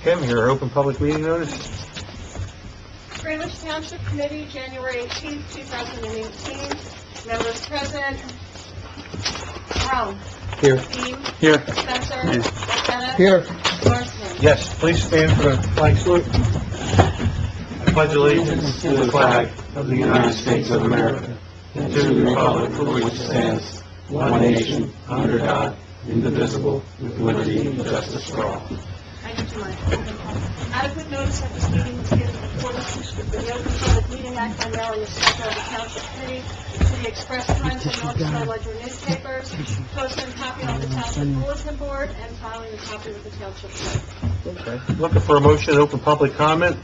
Kim, your open public meeting notice? Greenwich Township Committee, January 18, 2018. Members present. Brown. Here. Dean. Here. Spencer. McKenna. Here. Marshman. Yes, please stand for the flag salute. I pledge allegiance to the flag of the United States of America and to the republic for which it stands, one nation, under God, indivisible, with liberty and justice for all. Thank you, Mike. Adequate notice of this meeting was given in accordance with the Open Public Meeting Act by mailing the schedule of the Township Committee to the express times and notice by Ledger newspapers, posting a copy on the Township Bulletin Board, and filing a copy with the Township Clerk. Okay. Looking for a motion to open public comment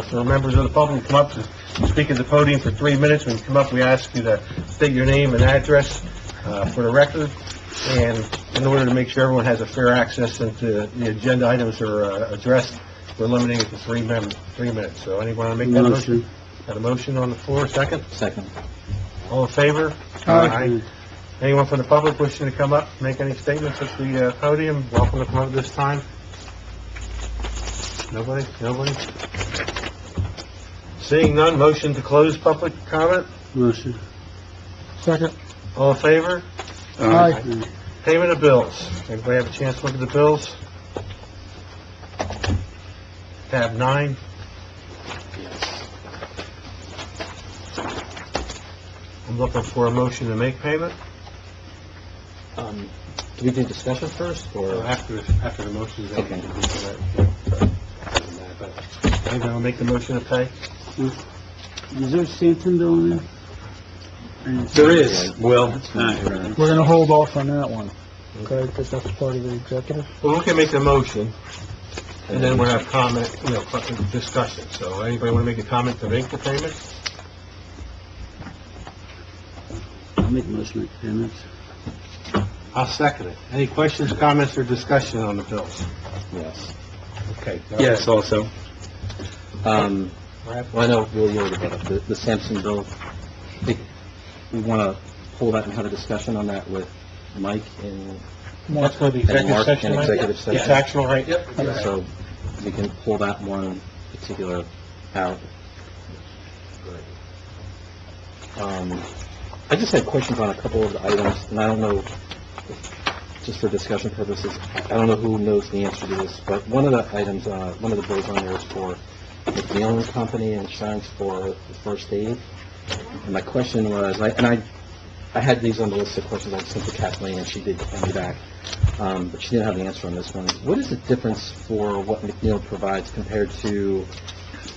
for members of the public to come up and speak at the podium for 3 minutes. When you come up, we ask you to state your name and address for the record, and in order to make sure everyone has a fair access into the agenda items that are addressed, we're limiting it to 3 minutes. So anyone want to make that motion? Got a motion on the floor, second? Second. All in favor? Aye. Anyone from the public wishing to come up, make any statements at the podium, welcome to come up this time. Nobody? Nobody? Seeing none, motion to close public comment? Motion. Second. All in favor? Aye. Payment of bills. Anybody have a chance to look at the bills? Tab 9. I'm looking for a motion to make payment. Do we do discussion first, or? After the motion is over. Okay. Anybody want to make the motion to pay? Is there a Stanton bill in there? There is. Will. We're going to hold off on that one, okay, because that's part of the executive. Well, we can make the motion, and then we'll have comment, discussion. So anybody want to make a comment to make the payment? I'll make a motion to make payments. I'll second it. Any questions, comments, or discussion on the bills? Yes. Okay. Yes, also. Well, Well, I know, Will, you already brought up the Sampson bill. I think we want to hold that and have a discussion on that with Mike and Let's go to the and Mark executive in session. executive session. It's actional, right? Yep. So we can pull that one particular out. I just had questions on a couple of the items, and I don't know, just for discussion purposes, I don't know who knows the answer to this, but one of the items, one of the bills on there is for McNeil and Company insurance for the first aid. And my question was, I had these on the list of questions I sent to Kathleen, and she did call me back, but she didn't have the answer on this one. What is the difference for what McNeil provides compared to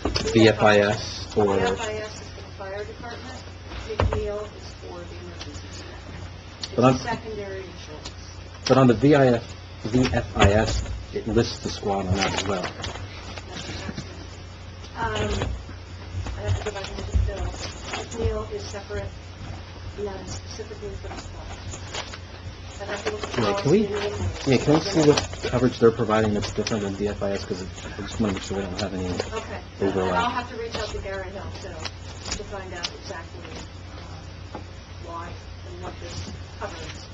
VFIS or? VFIS is for the fire department. McNeil is for the emergency center. But It's a secondary insurance. But on the VFIS, it lists the squad on that as well. I have to go back and look at the bill. McNeil is separate, and that is specifically for the squad. I'd have to look at the Yeah, policy. can we see what coverage they're providing that's different than VFIS, because I just want to make sure we don't have any Okay. overlap. And I'll have to reach out to Gary Hill, too, to find out exactly why and what this covers.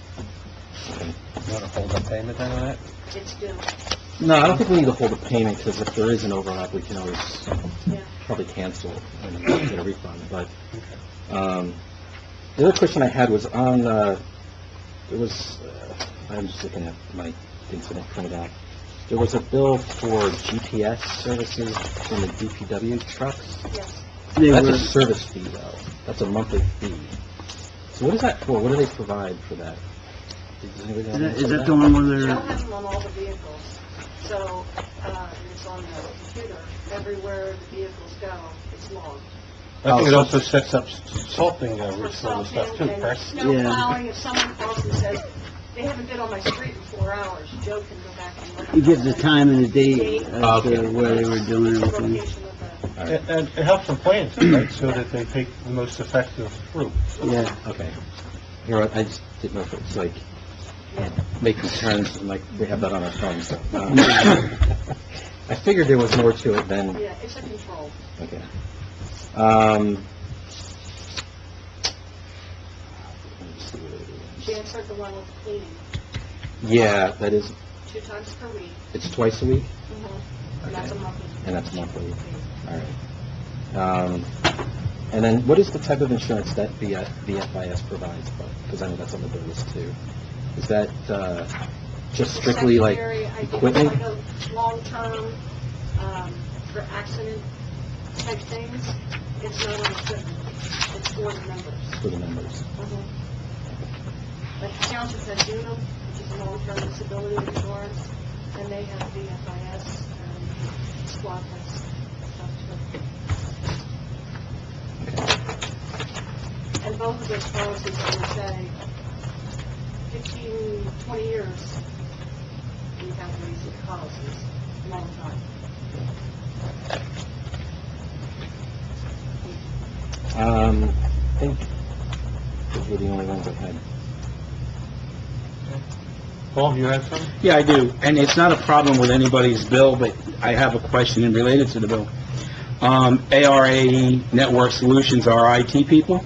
You want to hold up payment then on that? It's due. No, I don't think we need to hold a payment, because if there is an overlap, we can always Yeah. probably cancel and get a refund. But the other question I had was on, I'm just looking at my things that I printed out. There was a bill for GPS services from the DPW trucks. Yes. That's a service fee, though. That's a monthly fee. So what is that for? What do they provide for that? Does anybody have an answer Is to that the one where They'll they're, have them on all the vehicles. So, it's on the computer. Everywhere the vehicles go, it's logged. I think it also sets up salting routes For and stuff too, salting and correct? snow Yeah. plowing, if someone calls and says, they haven't been on my street in 4 hours, Joe can go back and look. it gives the time and the date as Okay. to where they were doing It's the everything. location of the... All right. And it helps them plan too, right, so that they take the most effective route. Yeah. Okay. Here, I just didn't know if it's like making turns, and like we have that on our phones. So, I figured there was more to it than. Yeah, it's a control. Okay. She answered the one with cleaning, Yeah, that is. 2 times per week. It's twice a week. Mhm. And that's a monthly. And that's monthly. All right. And then what is the type of insurance that the FIS provides? Because I know that's on the bill list too. Is that just strictly like Secondary, I think, equipment? like a long-term, for accident type things. It's not on equipment. It's for the members. For the members. Like the township has Unum, which is a long-term disability insurance, and they have VFIS, and Squad has stuff too. And both of those policies, I would say, 15, 20 years, we have these policies, a long time. I think those were the only ones I had. Paul, you have something? Yeah, I do, and it's not a problem with anybody's bill, but I have a question related to the bill. ARAE Network Solutions are IT people.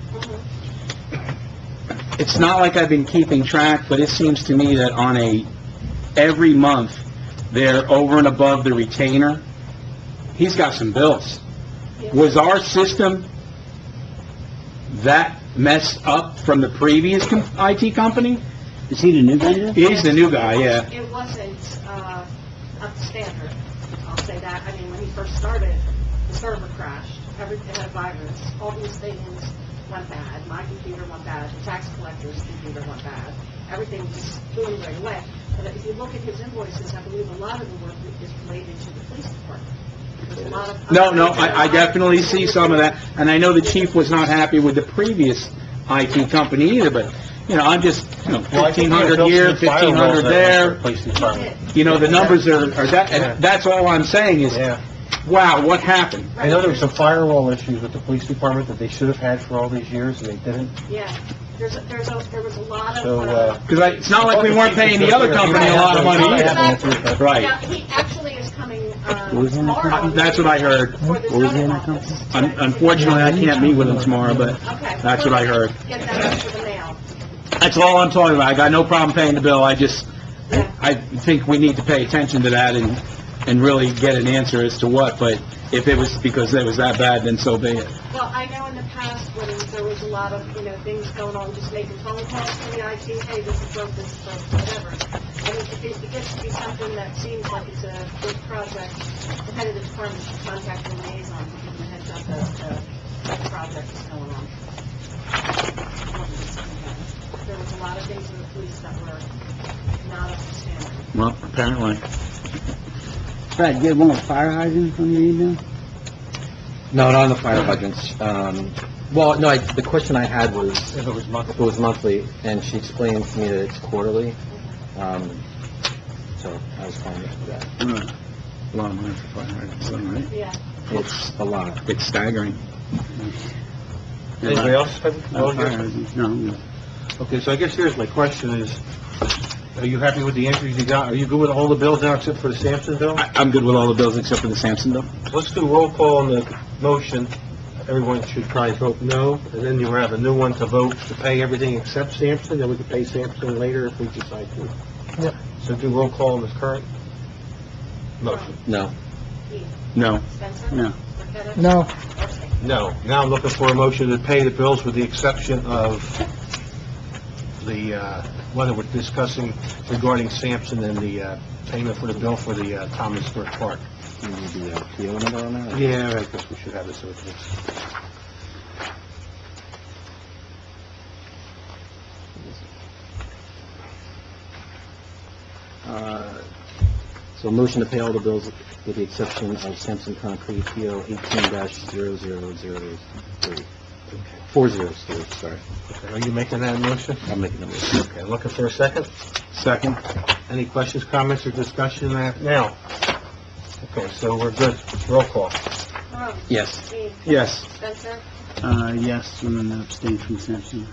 It's not like I've been keeping track, but it seems to me that every month, they're over and above the retainer. He's got some bills. Was our system that messed up from the previous IT company? Is he the new guy? He's the new guy, yeah. It wasn't up to standard, I'll say that. I mean, when he first started, the server crashed, it had a virus, all these things went bad. My computer went bad, the tax collector's computer went bad. Everything just threw right away. But if you look at his invoices, I believe a lot of the work is related to the police department. There's a lot of... No, I definitely see some of that, and I know the chief was not happy with the previous IT company either, but, I'm just, Well, I think 1,500 those here, are the firewalls 1,500 that there, Police department. the numbers are that, Yeah. and that's all I'm saying is, Yeah. wow, what happened? I know there were some firewall issues with the police department that they should have had for all these years, and they didn't. Yeah, there was a lot of... So, Because it's not like we weren't paying the other company a lot of money either. Right. Yeah, he actually is coming tomorrow. That's what I heard. For the zoning office. Unfortunately, I can't meet with him tomorrow, but Okay. that's what I heard. Get that out for the mail. That's all I'm talking about. I got no problem paying the bill. I think we need to pay attention to that and really get an answer as to what, but if it was because it was that bad, then so be it. Well, I know in the past when there was a lot of, things going on, just making phone calls to the IT, hey, this is broke, whatever. I mean, if it gets to be something that seems like it's a big project, the head of the department should contact the liaison to give them a heads up as to what project is going on. There was a lot of things in the police that were not up to standard. Well, apparently. Brad, you had one with fire hydrants on your email? No, not on the fire hydrants. Well, no, the question I had was if it was monthly. if it was monthly, and she explained to me that it's quarterly. So I was calling it for that. A lot of money for 500, right? Yeah. It's a lot. It's staggering. Anybody else have? Fire hydrants, no. Okay, so I guess here's my question is, are you happy with the entries you got? Are you good with all the bills now except for the Sampson bill? I'm good with all the bills except for the Sampson bill. Let's do roll call on the motion. Everyone should try and vote no, and then you have a new one to vote to pay everything except Sampson, then we can pay Sampson later if we decide to. Yeah. So do roll call on this current motion. No. No. Spencer? No. Marqueta? No. Okay. No. Now I'm looking for a motion to pay the bills with the exception of the, whether we're discussing regarding Sampson and the payment for the bill for the Thomas Stewart Park. You need the PO number on that? Yeah, I guess we should have this with this. So motion to pay all the bills with the exception of Sampson Concrete PO 18-0003. 403, sorry. Okay, are you making that motion? I'm making the motion. Okay, looking for a second? Second. Any questions, comments, or discussion now? Okay, so we're good. Roll call. Rose? Yes. Dean? Yes. Spencer? Yes, and then abstain from Sampson.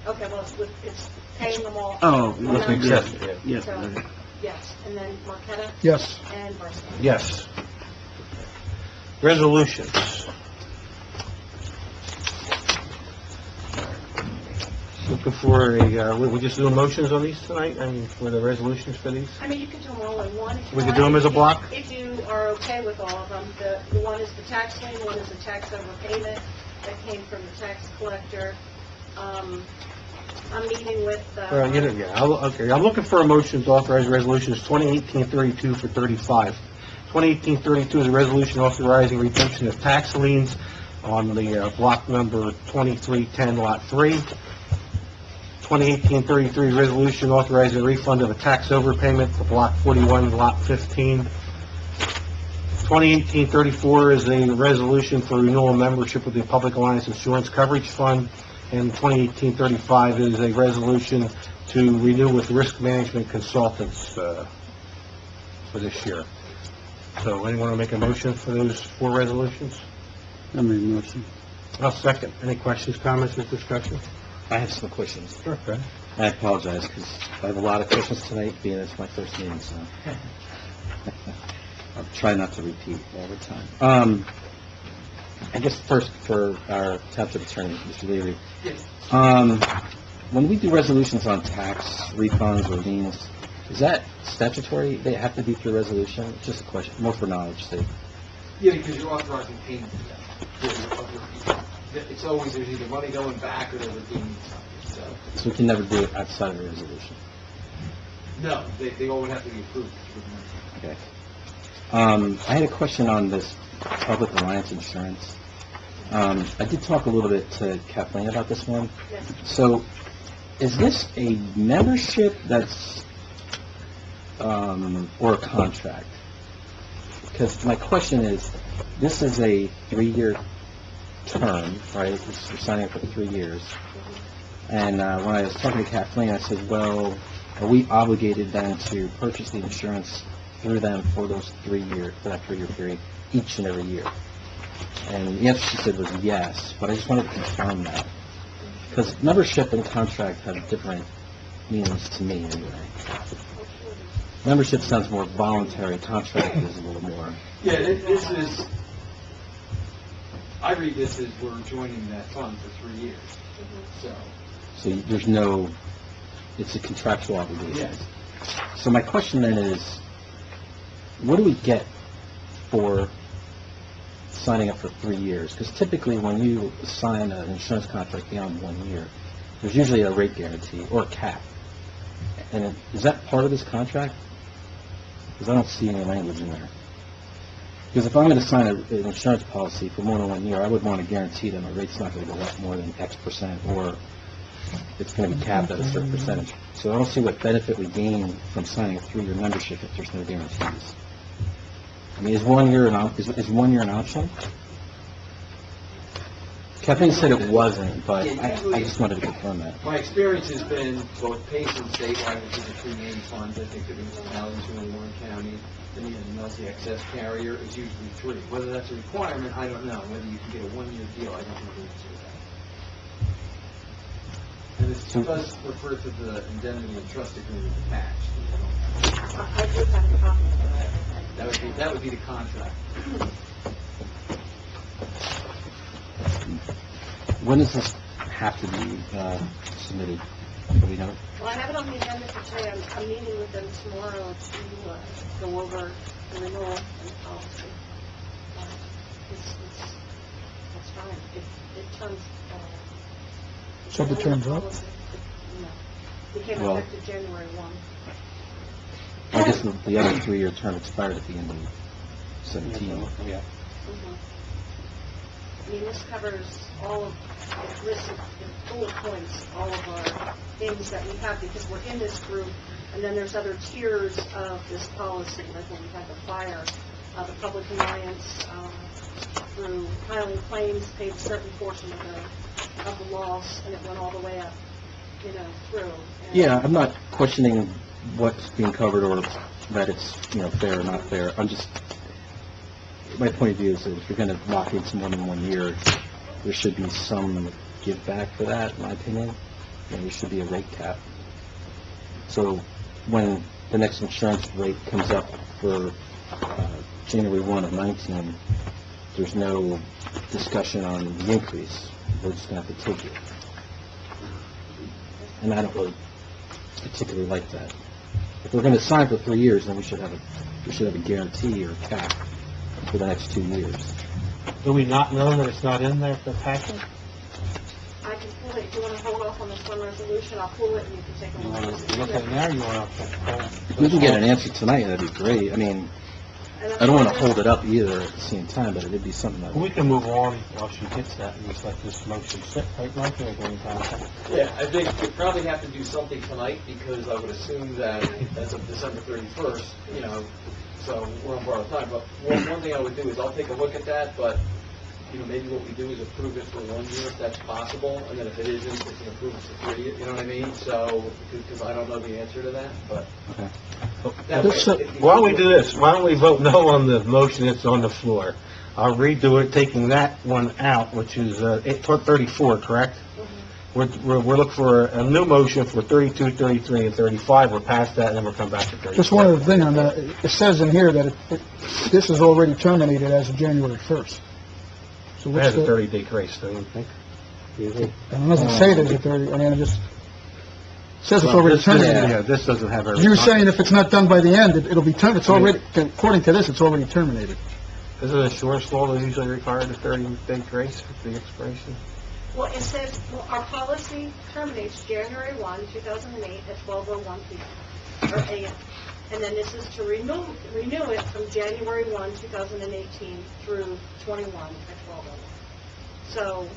Okay, well, it's paying them all. Oh, With the exception, yeah. Yes. So, yes, and then Marqueta Yes. and Barstow. Yes. Resolutions. Looking for we just do motions on these tonight, and for the resolutions for these? I mean, you can do them all in one. if you We can want. do them as a block? If you are okay with all of them. The one is the tax lien, one is the tax overpayment that came from the tax collector. I'm meeting with, I'm looking for a motion to authorize resolutions 2018-32 for 35. 2018-32 is a resolution authorizing redemption of tax liens on the block number 2310, Lot 3. 2018-33 resolution authorizing refund of a tax overpayment for block 41, Lot 15. 2018-34 is a resolution for renewal membership with the Public Alliance Insurance Coverage Fund. And 2018-35 is a resolution to renew with risk management consultants for this year. So anyone want to make a motion for those four resolutions? I made a motion. I'll second. Any questions, comments, or discussion? I have some questions. Sure, go ahead. I apologize, because I have a lot of questions tonight, being it's my first meeting, so I'll try not to repeat all the time. I guess first for our township attorney, Mr. Leary. When we do resolutions on tax refunds or liens, is that statutory? They have to be through resolution? Just a question, more for knowledge sake. Yeah, because you're authorizing payment to them. It's always, there's either money going back or they're redeeming something, so. So we can never do it outside of a resolution? No, they all would have to be approved. Okay. I had a question on this Public Alliance Insurance. I did talk a little bit to Kathleen about this one. yes. So, is this a membership that's, or a contract? Because my question is, this is a 3-year term, right? We're signing up for 3 years. And when I was talking to Kathleen, I said, well, are we obligated then to purchase the insurance through them for those 3 years, for that 3-year period, each and every year? And the answer she said was yes, but I just wanted to confirm that. Because membership and contract have different meanings to me anyway. Membership sounds more voluntary, contract is a little more. Yeah, this is, I read this as we're joining that fund for 3 years, so. So there's no, it's a contractual obligation. Yes. So my question then is, what do we get for signing up for 3 years? Because typically when you sign an insurance contract beyond 1 year, there's usually a rate guarantee or a cap. And is that part of this contract? Because I don't see any language in there. Because if I'm going to sign an insurance policy for more than 1 year, I would want to guarantee that my rate's not going to go up more than X percent, or it's going to be capped at a certain percentage. So I don't see what benefit we gain from signing a 3-year membership if there's no guarantees. I mean, is 1 year is 1 year an option? Kathleen said it wasn't, but I just wanted to confirm that. My experience has been both PACE and statewide, which is the three main funds. I think the municipalities in Warren County, then you have the Melzi excess carrier is usually 3. Whether that's a requirement, I don't know. Whether you can get a 1-year deal, I don't know the answer to that. And this does refer to the indemnity and trust agreement attached. I do have a copy of that. That would be the contract. When does this have to be submitted? Do we know? Well, I have it on the agenda for today. I'm meeting with them tomorrow to go over the renewal and the policy. That's fine. It turns, So the term's up? No. Became Well- effective January 1. I guess the other 3-year term expired at the end of 17. Yeah. Mhm. I mean, this covers all of, it lists in bullet points, all of our things that we have, because we're in this group, and then there's other tiers of this policy, like when we had the fire, the Public Alliance, through filing claims, paid a certain portion of the loss, and it went all the way up, through. And- Yeah, I'm not questioning what's being covered or that it's, fair or not fair. I'm just, my point of view is that if you're going to lock into more than 1 year, there should be some give back for that, in my opinion. And there should be a rate cap. So when the next insurance rate comes up for January 1 of 19, there's no discussion on the increase. We're just going to have to take it. and I don't really particularly like that. If we're gonna sign for 3 years, then we should have a guarantee or cap for the next 2 years. Do we not know that it's not in there for packet? I can pull it, if you want to hold off on this one resolution, I'll pull it and you can take a You look want at to look at it now, or you want to? If we can get an answer tonight, that'd be great. I mean, I don't wanna hold it up either at the same time, but it'd be something that... We can move on while she gets that and just let this motion sit, right, Mike? Or anything, Tom? Yeah, I think we probably have to do something tonight, because I would assume that as of December 31st, you know, so we're on borrowed time, but one thing I would do is I'll take a look at that, but, you know, maybe what we do is approve it for 1 year if that's possible, and then if it isn't, it's an approval for 3 years, you know what I mean? So, because I don't know the answer to that, but... Okay. that way, Why don't we do this? Why don't we vote no on the motion that's on the floor? I'll redo it, taking that one out, which is 34, correct? We're looking for a new motion for 32, 33, and 35. We're past that, and then we'll come back to 34. Just one other thing on that, it says in here that this is already terminated as of January 1st. So It what's has a the, 30-day grace, don't you think? it doesn't say there's a 30, I mean, it just says it's already Yeah, terminated. this doesn't have every... You're saying if it's not done by the end, it'll be it's already, according to this, it's already terminated. Isn't a insurance law that usually requires a 30-day grace for the expiration? Well, it says, well, our policy terminates January 1, 2008 at 12:01 p.m. or a.m. And then this is to renew it from January 1, 2018 through 21 at 12:01. So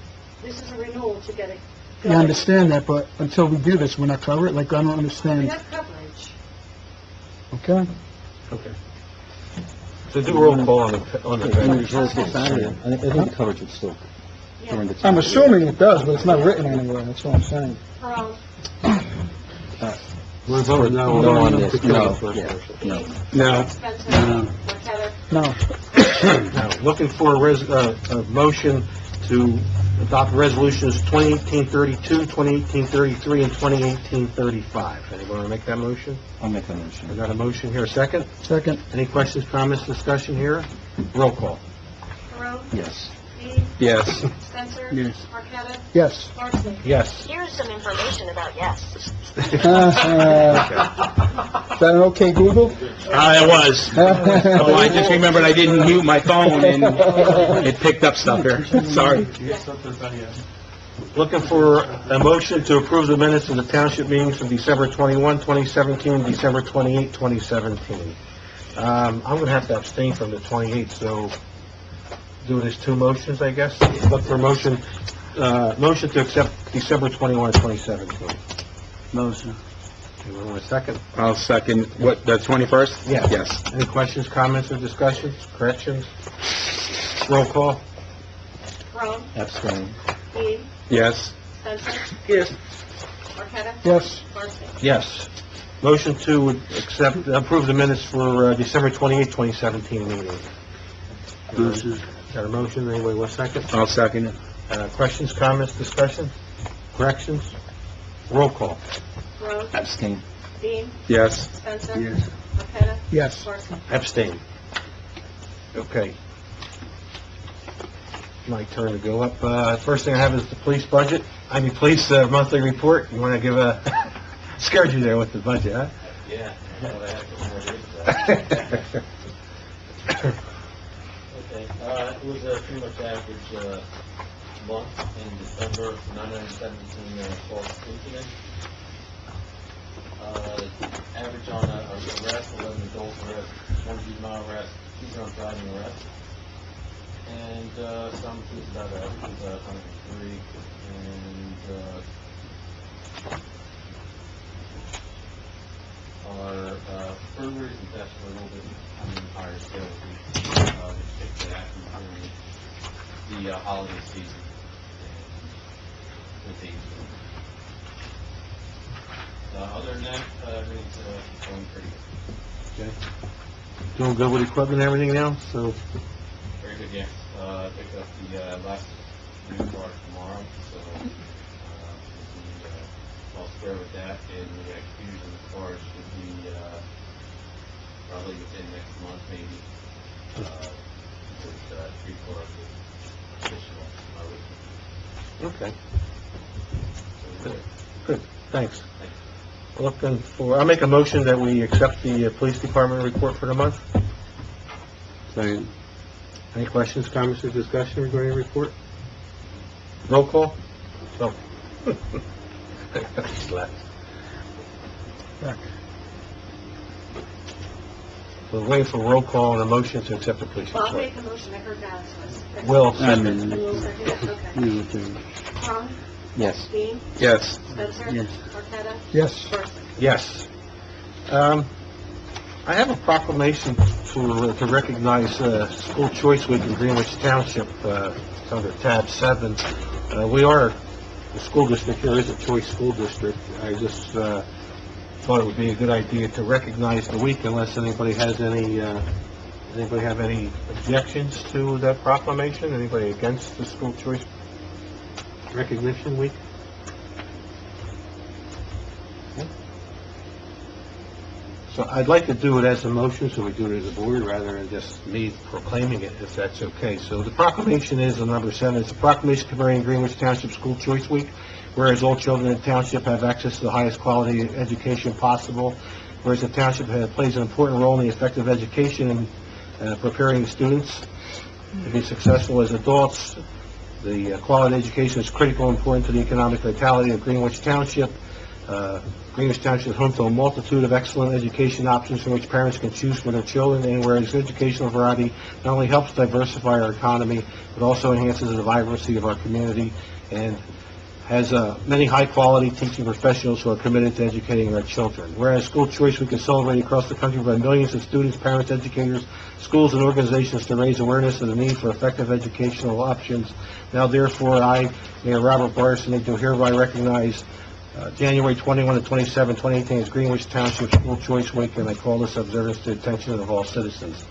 this is a renewal to get it I going. understand that, but until we do this, we're not covered, like, I don't We understand, have coverage. okay? Okay. So do a roll call on the... I think the coverage would still... Yeah. I'm assuming it does, but it's not written anywhere, that's what I'm saying. From We're voting no No on on this. this, no, yeah, no. No. Spencer, No. Marqueta, No, Now, looking for a motion to adopt resolutions 2018-32, 2018-33, and 2018-35. Anyone want to make that motion? I'll make that I motion. got a motion here, a second. second, Any questions, comments, discussion here? Roll call. Perot, Yes. Dean, Yes. Spencer, Yes. Marqueta, yes. Marson. Yes. Here's some information about yes. Is that an okay Google? It was. Oh, I just remembered I didn't mute my phone, and it picked up stuff here. Sorry. Looking for a motion to approve the minutes of the township meetings from December 21, 2017, December 28, 2017. I'm going to have to abstain from the 28th, so do it as two motions, I guess. Look for a motion to accept December 21, 2017. Motion. Anyone want a second? I'll second, what, the 21st? Yeah. Yes. Any questions, comments, or discussions, corrections? Roll call. Perot, Abstain. Dean, Yes. Spencer, Yes. Marqueta, Yes, Marson. Yes. Motion to approve the minutes for December 28, 2017 meeting. Motion. Got a motion? Anybody want a second? I'll second it. Questions, comments, discussion, corrections? Roll call. Perot, Abstain. Dean, Yes. Spencer. Yes. Marqueta, yes. Marson. Abstain. Okay. My turn to go up. First thing I have is the police budget. Police monthly report. You want to give a, scared you there with the budget, huh? Yeah. Okay, it was a pretty much average, month in December, 917, false incidents. Average on arrest, 11 adult arrests, 1 juvenile arrest, 2 drunk driving arrests. And, some police about average was, 103, and, our, burglaries and thefts were a little bit on the higher scale, which picked that during the holiday season. And with these. Other than that, everything's going pretty good. Okay. Doing good with equipment and everything now, so, Very good, yes. Picked up the last new car tomorrow, so we'll be all square with that, and the execution of the car should be probably within next month, maybe. With 3/4 of the additional. okay. So we're good. Good. Thanks. I'll make a motion that we accept the police department report for the month. Second. Any questions, comments, or discussion regarding the report? Roll call? Oh. He's left. Back. We're waiting for roll call and a motion to accept the police Well, I'll report. make a motion, I heard Alice was. Will, And Will second it, okay. Ron? Yes. Dean? Yes. Spencer? Yes. Marqueta? Yes. Horst? yes. I have a proclamation to recognize School Choice Week in Greenwich Township. It's under tab 7. We are, the school district here is a choice school district. I just thought it would be a good idea to recognize the week unless anybody has anybody have any objections to that proclamation? Anybody against the School Choice Recognition Week? So I'd like to do it as a motion, so we do it as a board rather than just me proclaiming it, if that's okay. So the proclamation is on number 7. It's a proclamation commemorating Greenwich Township School Choice Week, whereas all children in the township have access to the highest quality education possible, whereas the township plays an important role in the effective education and preparing students to be successful as adults. The quality education is critical and important to the economic vitality of Greenwich Township. Greenwich Township is home to a multitude of excellent education options from which parents can choose for their children, and whereas educational variety not only helps diversify our economy, but also enhances the vibrancy of our community, and has many high-quality teaching professionals who are committed to educating our children. Whereas School Choice Week is celebrated across the country by millions of students, parents, educators, schools, and organizations to raise awareness of the need for effective educational options. Now, therefore, I, Mayor Robert Barson, do hereby recognize January 21 and 27, 2018 is Greenwich Township School Choice Week, and I call this observance to the attention of all citizens.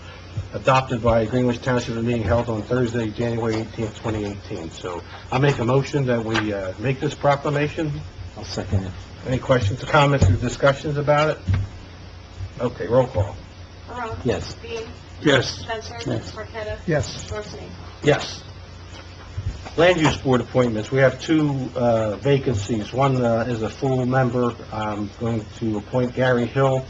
Adopted by Greenwich Township, a meeting held on Thursday, January 18, 2018. So I'll make a motion that we make this proclamation. I'll second it. Any questions, comments, or discussions about it? Okay, roll call. Ron? Yes. Dean? Yes. Spencer? Yes. Marqueta? Yes. Horst? Yes. Land Use Board appointments. We have 2 vacancies. One is a full member. I'm going to appoint Gary Hill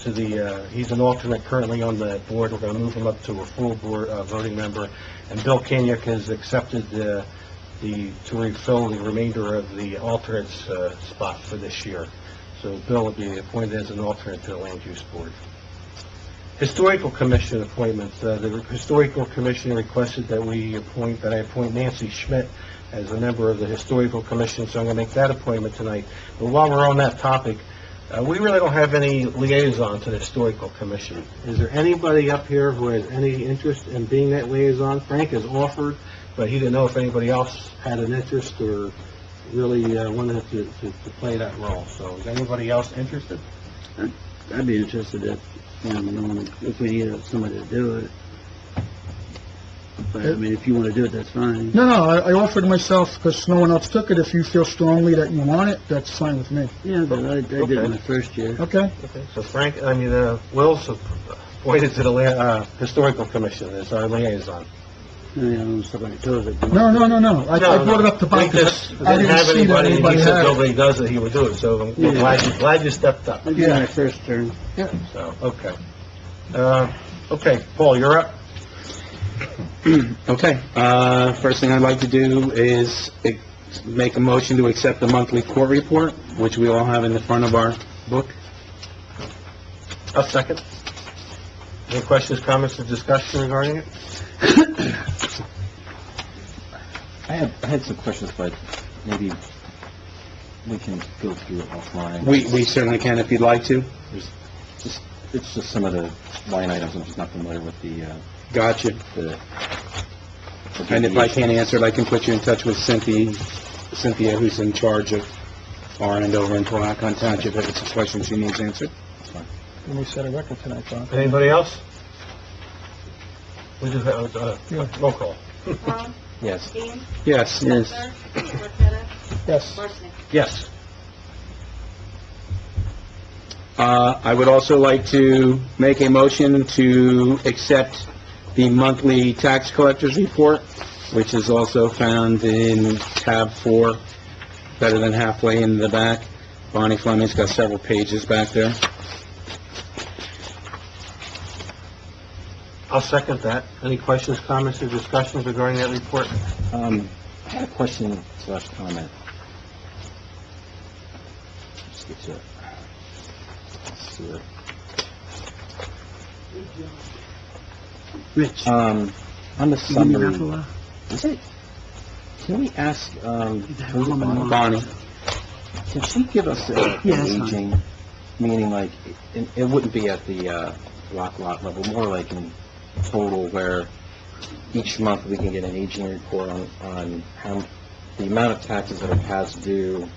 to the, he's an alternate currently on the board. We're going to move him up to a full board voting member. And Bill Kenyuk has accepted to refill the remainder of the alternate's spot for this year. So Bill will be appointed as an alternate to the Land Use Board. Historical Commission appointments. The Historical Commission requested that I appoint Nancy Schmidt as a member of the Historical Commission, so I'm going to make that appointment tonight. But while we're on that topic, we really don't have any liaison to the Historical Commission. Is there anybody up here who has any interest in being that liaison? Frank has offered, but he didn't know if anybody else had an interest or really wanted to play that role. So is anybody else interested? I'd be interested if we need somebody to do it. But, I mean, if you want to do it, that's fine. No, I offered myself because no one else took it. If you feel strongly that you want it, that's fine with me. Yeah, but I did it my first year. Okay? Okay, so Will's appointed to the Historical Commission as our liaison. I don't step on your toes. No. I brought it up to Bob We because just I didn't didn't have see that anybody, and anybody he said had it. nobody does it, he would do it, so I'm Yeah. glad you stepped up. I did my first term. So, okay. Okay, Paul, you're up. Okay, first thing I'd like to do is make a motion to accept the monthly court report, which we all have in the front of our book. A second. Any questions, comments, or discussion regarding it? I had some questions, but maybe we can go through it offline. We certainly can if you'd like to. It's just some of the line items, I'm just not familiar with the Gotcha. And if I can't answer it, I can put you in touch with Cynthia, who's in charge of our end over in Palawan Township, if it's a question she needs answered. And we set a record tonight, Bob. Anybody else? We just have, Yeah. roll call. Ron? Yes. Dean? Yes. Spencer? Marqueta? Yes. Horst? Yes. I would also like to make a motion to accept the monthly tax collector's report, which is also found in tab 4, better than halfway in the back. Bonnie Fleming's got several pages back there. I'll second that. Any questions, comments, or discussions regarding that report? I had a question slash comment. Let's get to it. Let's see it. Rich, On the you give me that summary, for a while? is it, can we ask, who's it, Bonnie? can she give us an Yeah, that's fine. aging, meaning like, it wouldn't be at the, lot level, more like in total where each month we can get an aging report on how, the amount of taxes that are past due,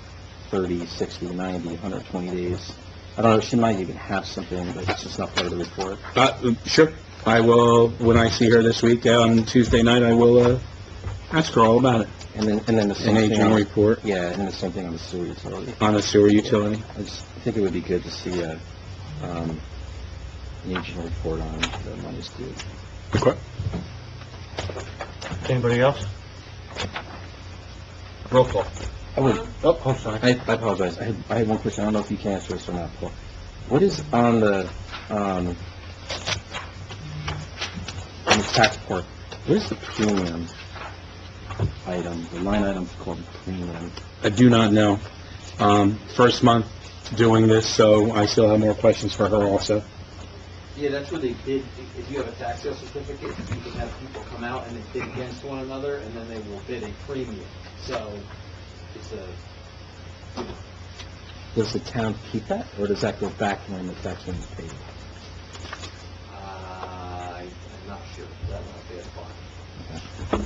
30, 60, 90, 120 days. I don't know, she might even have something, but it's just not part of the report. Sure. I will, when I see her this week on Tuesday night, I will, ask her all about it. And then the An same thing aging on, report yeah, and the same thing on the sewer utility. on the sewer utility. I just think it would be good to see an aging report on the money's due. Okay. Anybody else? Roll call. I would, Oh, I'm sorry. I apologize, I had one question, I don't know if you can answer this or not, Paul. What is on the tax report, what is the premium item, the line item's called premium? I do not know. First month doing this, so I still have more questions for her also. Yeah, that's where they bid, if you have a tax sale certificate, you can have people come out and they bid against one another, and then they will bid a premium. So, it's a, Does the town keep that, or does that go back when the tax is paid? I'm not sure, that one I'll be at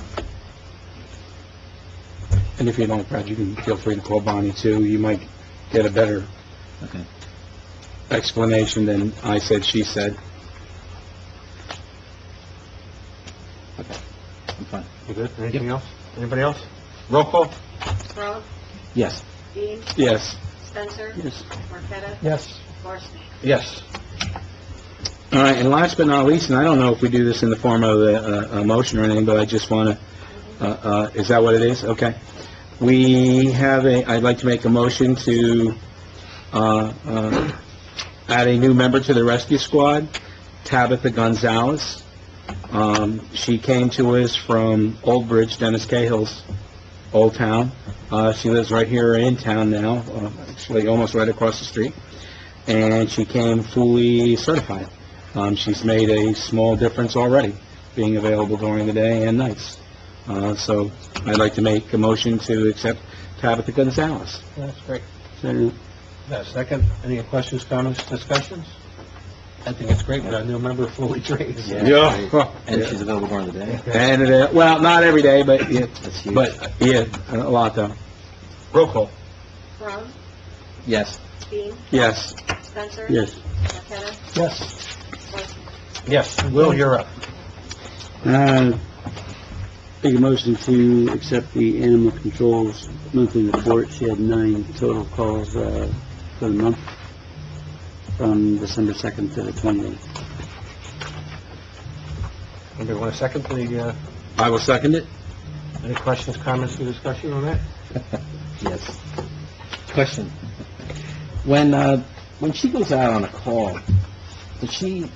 And if you don't, Brad, you can feel free to call Bonnie too. You might get a better Okay. explanation than I said, she said. Okay, I'm fine. You good? Anything else? Anybody else? Roll call. Brown, Yes. Dean, Yes. Spencer, Yes. Marqueta, Yes. Marson. Yes. All right, and last but not least, and I don't know if we do this in the form of a motion or anything, but I just want to, is that what it is? Okay. We have I'd like to make a motion to add a new member to the rescue squad, Tabitha Gonzalez. She came to us from Old Bridge, Dennis Cahill's old town. She lives right here in town now, actually almost right across the street. And she came fully certified. She's made a small difference already, being available during the day and nights. So I'd like to make a motion to accept Tabitha Gonzalez. That's great. Second. Second, any questions, comments, discussions? I think it's great, we got a new member fully trained. Yeah. And she's available during the day? And, well, not every day, but, yeah, That's huge. but, yeah, a lot though. Roll call. Brown, Yes. Dean, Yes. Spencer. Yes. Marqueta, Yes. Marson. Yes. Will, you're up. Make a motion to accept the animal control's monthly report. She had 9 total calls, for the month, from December 2nd to the 28th. Anybody want a second to the, I will second it. any questions, comments, or discussion on that? Yes. Question. When she goes out on a call, does she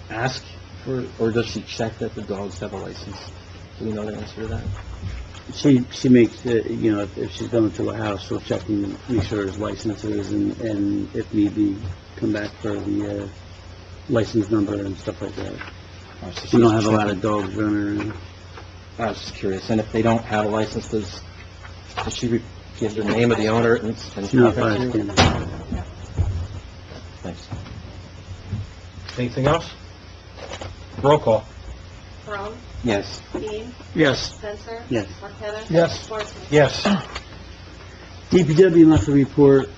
ask for, or does she check that the dogs have a license? Do we know the answer to that? She makes, if she's going to a house, she'll check and make sure there's licenses, and if need be, come back for the license number and stuff like that. Or so We she's don't have a lot checking- of dogs running around. I was just curious, and if they don't have a license, does she give the name of the owner and... She notifies them. Thanks. Anything else? Roll call. Brown, Yes. Dean, Yes. Spencer. Yes. Marqueta. Yes. Marson. Yes. DPW monthly report,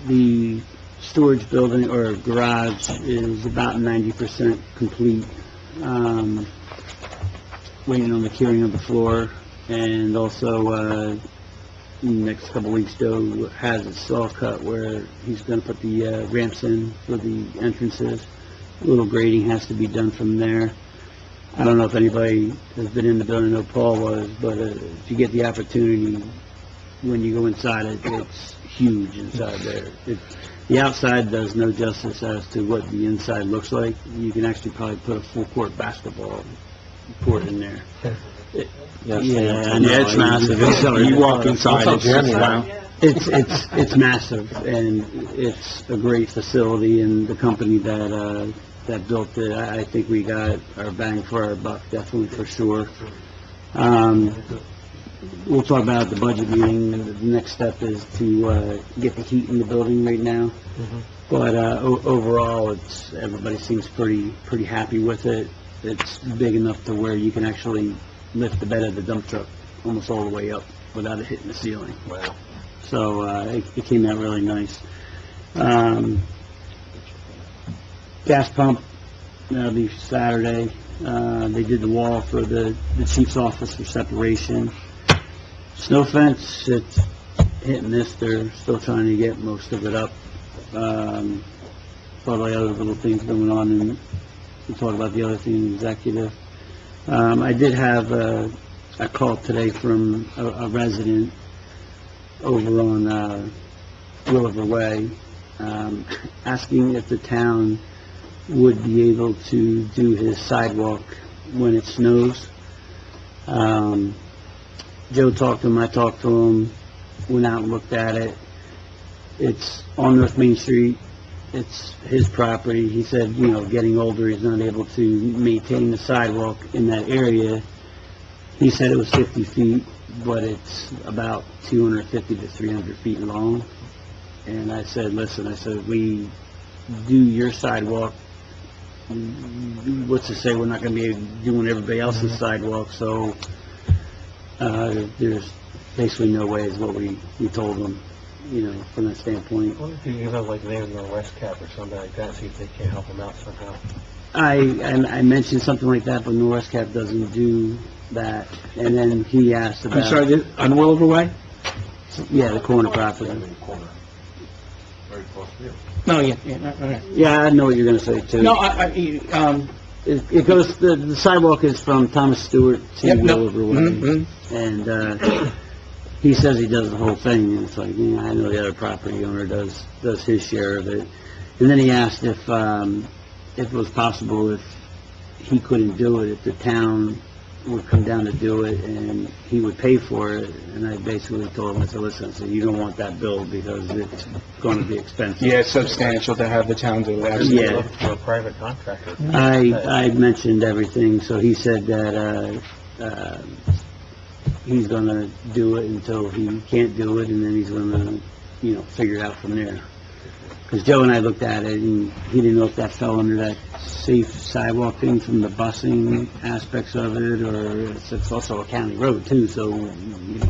the storage building or garage is about 90% complete. Waiting on the curing of the floor, and also, next couple weeks, Joe has a saw cut where he's gonna put the ramps in for the entrances. A little grading has to be done from there. I don't know if anybody has been in the building, I know Paul was, but if you get the opportunity, when you go inside it, it's huge inside there. The outside does no justice as to what the inside looks like. You can actually probably put a full-court basketball court in there. Yeah, I know. Yeah, it's massive. You walk inside, it's just, wow. It's massive, and it's a great facility, and the company that built it, I think we got our bang for our buck, definitely, for sure. We'll talk about it at the budget meeting. The next step is to get the heat in the building right now. But overall, everybody seems pretty happy with it. It's big enough to where you can actually lift the bed of the dump truck almost all the way up without it hitting the ceiling. Wow. So it came out really nice. Gas pump, that'll be Saturday. They did the wall for the chief's office for separation. Snow fence, it's hit and miss. They're still trying to get most of it up. Probably other little things going on, and we'll talk about the other thing in executive. I did have a call today from a resident over on Williver Way, asking if the town would be able to do his sidewalk when it snows. Joe talked to him, I talked to him, went out and looked at it. It's on North Main Street. It's his property. He said, you know, getting older, he's not able to maintain the sidewalk in that area. He said it was 50 feet, but it's about 250 to 300 feet long. And I said, listen, we do your sidewalk. What's to say we're not going to be doing everybody else's sidewalk? So there's basically no way is what we told them, you know, from that standpoint. I wonder if you give them like the name of Northwest Cap or something like that, see if they can't help them out somehow. I mentioned something like that, but Northwest Cap doesn't do that. And then he asked about... I'm sorry, on Williver Way? Yeah, the corner property. Very close to you. No, yeah. Yeah, I know what you're going to say, too. No, It goes, the sidewalk is from Thomas Stewart to Yep, no. Williver Way. And he says he does the whole thing, and it's like, yeah, I know the other property owner does his share of it. And then he asked if it was possible if he couldn't do it, if the town would come down to do it, and he would pay for it. And I basically told him, I said, listen, so you don't want that bill because it's going to be expensive. yeah, it's substantial to have the town do it, absolutely. Yeah. For a private contractor. I mentioned everything, so he said that he's going to do it until he can't do it, and then he's going to, you know, figure it out from there. Because Joe and I looked at it, and he didn't know if that fell under that safe sidewalk thing from the busing aspects of it, or it's also a county road too, so you know,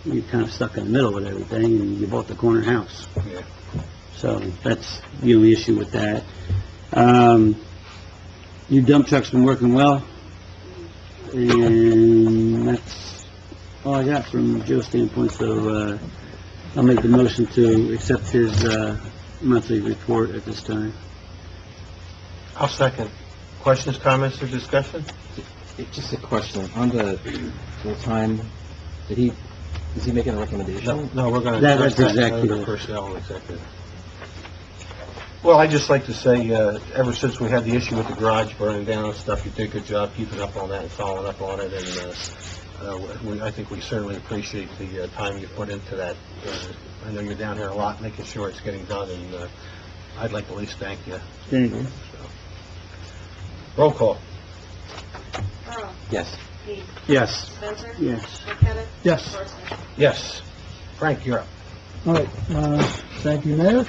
you're kind of stuck in the middle with everything, and you bought the corner house. Yeah. So that's the only issue with that. Your dump truck's been working well, and that's all I got from Joe's standpoint, so I'll make the motion to accept his monthly report at this time. I'll second. Questions, comments, or discussion? Just a question, on the full-time, is he making a recommendation? No, we're going to... That's executive. Under personnel and executive. Well, I'd just like to say, ever since we had the issue with the garage burning down and stuff, you did a good job keeping up on that and following up on it, and I think we certainly appreciate the time you put into that. I know you're down here a lot, making sure it's getting done, and I'd like to at least thank you. Thank you. So. Roll call. Earl. Yes. Dean. Yes. Spencer. Yes. Marqueta. Yes. Horstman. Yes. Frank, you're up. All right, thank you, Mayor.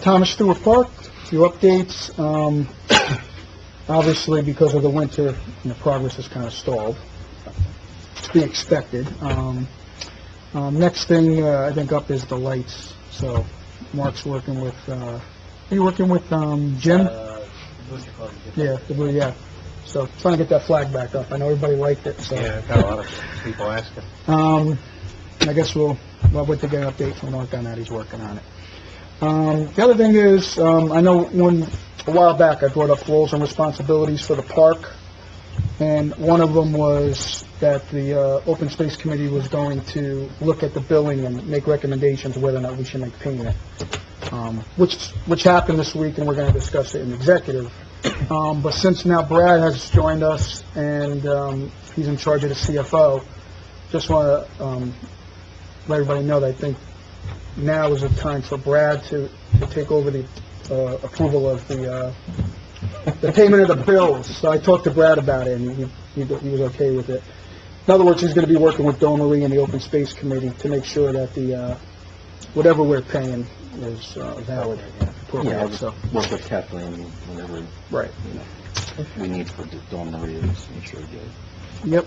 Thomas Stewart Park, a few updates. Obviously, because of the winter, progress is kind of stalled. To be expected. Next thing, I think, up is the lights. So, Mark's working with, are you working with, Jim? Yeah, the blue, yeah. So, trying to get that flag back up. I know everybody liked it, so. Yeah, I've got a lot of people asking. I guess we'll wait to get an update from Mark on that. He's working on it. The other thing is, I know a while back I brought up roles and responsibilities for the park. And one of them was that the Open Space Committee was going to look at the billing and make recommendations whether or not we should make payment, which happened this week, and we're going to discuss it in executive. But since now Brad has joined us, and he's in charge of the CFO, just want to let everybody know that I think now is the time for Brad to take over the approval of the payment of the bills. So I talked to Brad about it, and he was okay with it. In other words, he's going to be working with Dawn Marie and the Open Space Committee to make sure that the whatever we're paying is valid. Yeah, I'll So, just work with Kathleen whenever, right. we need for Dawn Marie to just make sure we get it. Yep.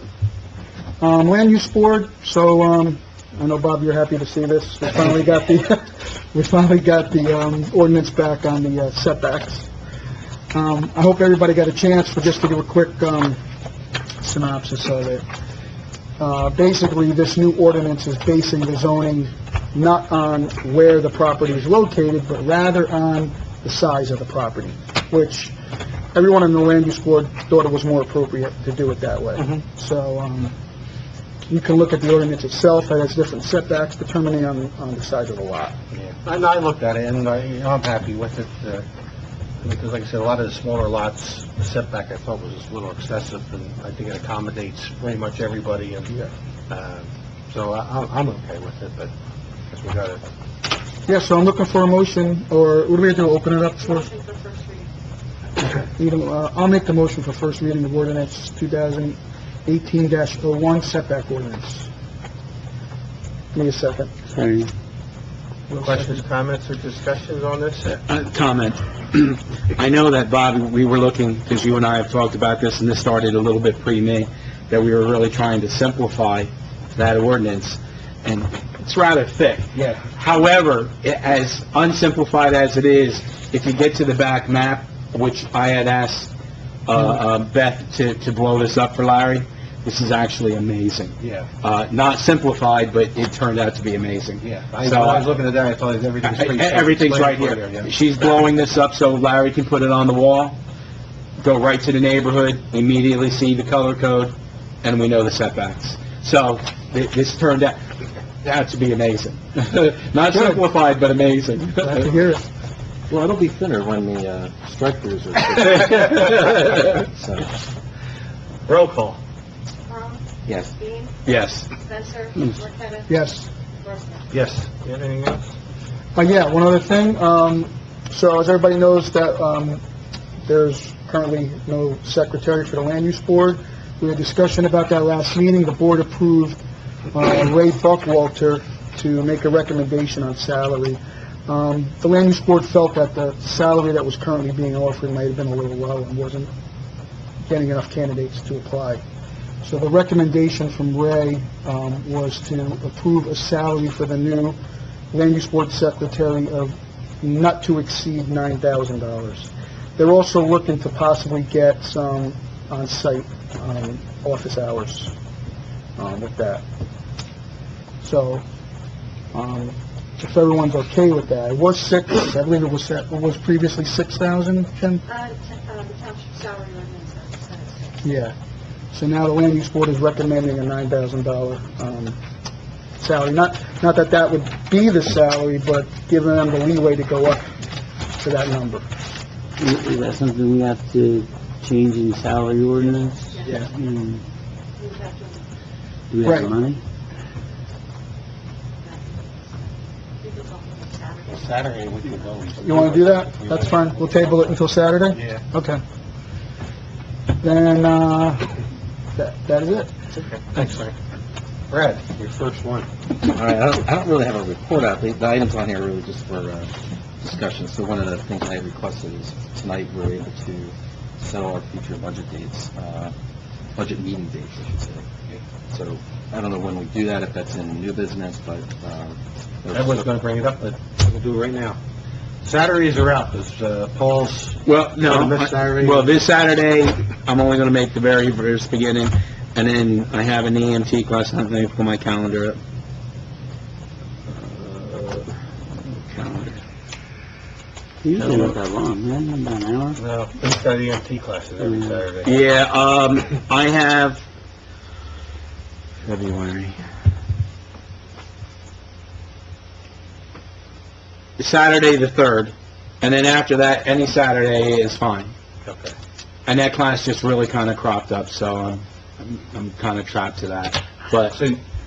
Land use board, so, I know, Bob, you're happy to see this. We finally got the ordinance back on the setbacks. I hope everybody got a chance for just to give a quick, synopsis of it. Basically, this new ordinance is basing the zoning not on where the property is located, but rather on the size of the property, which everyone in the land use board thought it was more appropriate to do it that way. So, you can look at the ordinance itself, it has different setbacks depending on the size of the lot. Yeah, I looked at it, and I'm happy with it, because like I said, a lot of the smaller lots, the setback I thought was just a little excessive, and I think it accommodates pretty much everybody, and, so I'm okay with it, but I guess we got it. Yeah, so I'm looking for a motion, or what do we have to do, open it up for? Motion for first reading. I'll make the motion for first reading of ordinance 2018-01 setback ordinance. Give me a second. Sorry. Questions, comments, or discussions on this? Comment. I know that, Bob, we were looking, because you and I have talked about this, and this started a little bit pre-me, that we were really trying to simplify that ordinance, and it's rather thick. Yeah. However, as unsimplified as it is, if you get to the back map, which I had asked Beth to blow this up for Larry, this is actually amazing. Yeah. Not simplified, but it turned out to be amazing. Yeah. So, I was looking at that, I thought everything's pretty everything's right self-explanatory here. there, yeah. She's blowing this up so Larry can put it on the wall, go right to the neighborhood, immediately see the color code, and we know the setbacks. So, this turned out to be amazing. Not simplified, but amazing. Glad to hear it. Well, it'll be thinner when the strike-throughs are... So, Roll call. Tom? yes. Dean? Yes. Spencer? Marqueta? Yes. Rosner? Yes. You have anything else? Yeah, one other thing, so as everybody knows that, there's currently no secretary for the land use board. We had a discussion about that last meeting. The board approved, Ray Buckwalter to make a recommendation on salary. The land use board felt that the salary that was currently being offered might have been a little low and wasn't getting enough candidates to apply. So the recommendation from Ray, was to approve a salary for the new land use board secretary of not to exceed $9,000. They're also looking to possibly get some on-site, office hours, with that. So, if everyone's okay with that, it was I believe it was previously 6,000, Ken? The township salary ordinance says Yeah. So now the land use board is recommending a $9,000, salary. Not that that would be the salary, but giving them the leeway to go up to that number. Is that something we have to change in the salary ordinance? Yeah. Hmm. you would have to, Do we have Right. the money? you could talk about Saturday. Saturday, we can go. You want to do that? That's fine. We'll table it until Saturday? Yeah. Okay. Then, that is it. Okay. Thanks, sir. Brad, your first one. All right, I don't really have a report out. The items on here are really just for discussion. So one of the things I had requested is tonight we're able to settle our future budget dates, budget meeting dates, I should say. So I don't know when we do that, if that's in new business, but... Everyone's going to bring it up, but we'll do it right now. Saturdays are out. Does Paul's... Well, no, This Saturday? well, this Saturday, I'm only going to make the very first beginning, and then I have an EMT class, I'm going to put my calendar up. Calendar. Usually not that long, man, about an hour. No, he's got EMT classes every Saturday. Yeah, I have February. Saturday the 3rd, and then after that, any Saturday is fine. Okay. And that class just really kind of cropped up, so I'm kind of trapped to that. But, So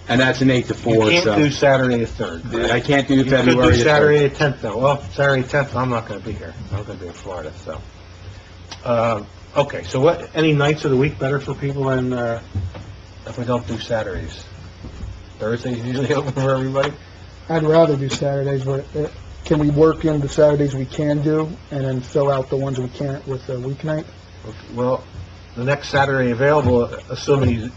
and that's an 8 to 4, you can't do so. Saturday the 3rd. I can't do You could February do the 3rd. Saturday the 10th, though. Well, Saturday the 10th, I'm not going to be here. I'm going to be in Florida, so. Okay, so what, any nights of the week better for people than, if we don't do Saturdays? Thursdays usually open for everybody? I'd rather do Saturdays, but can we work in the Saturdays we can do, and then fill out the ones we can't with a weeknight? Well, the next Saturday available, assuming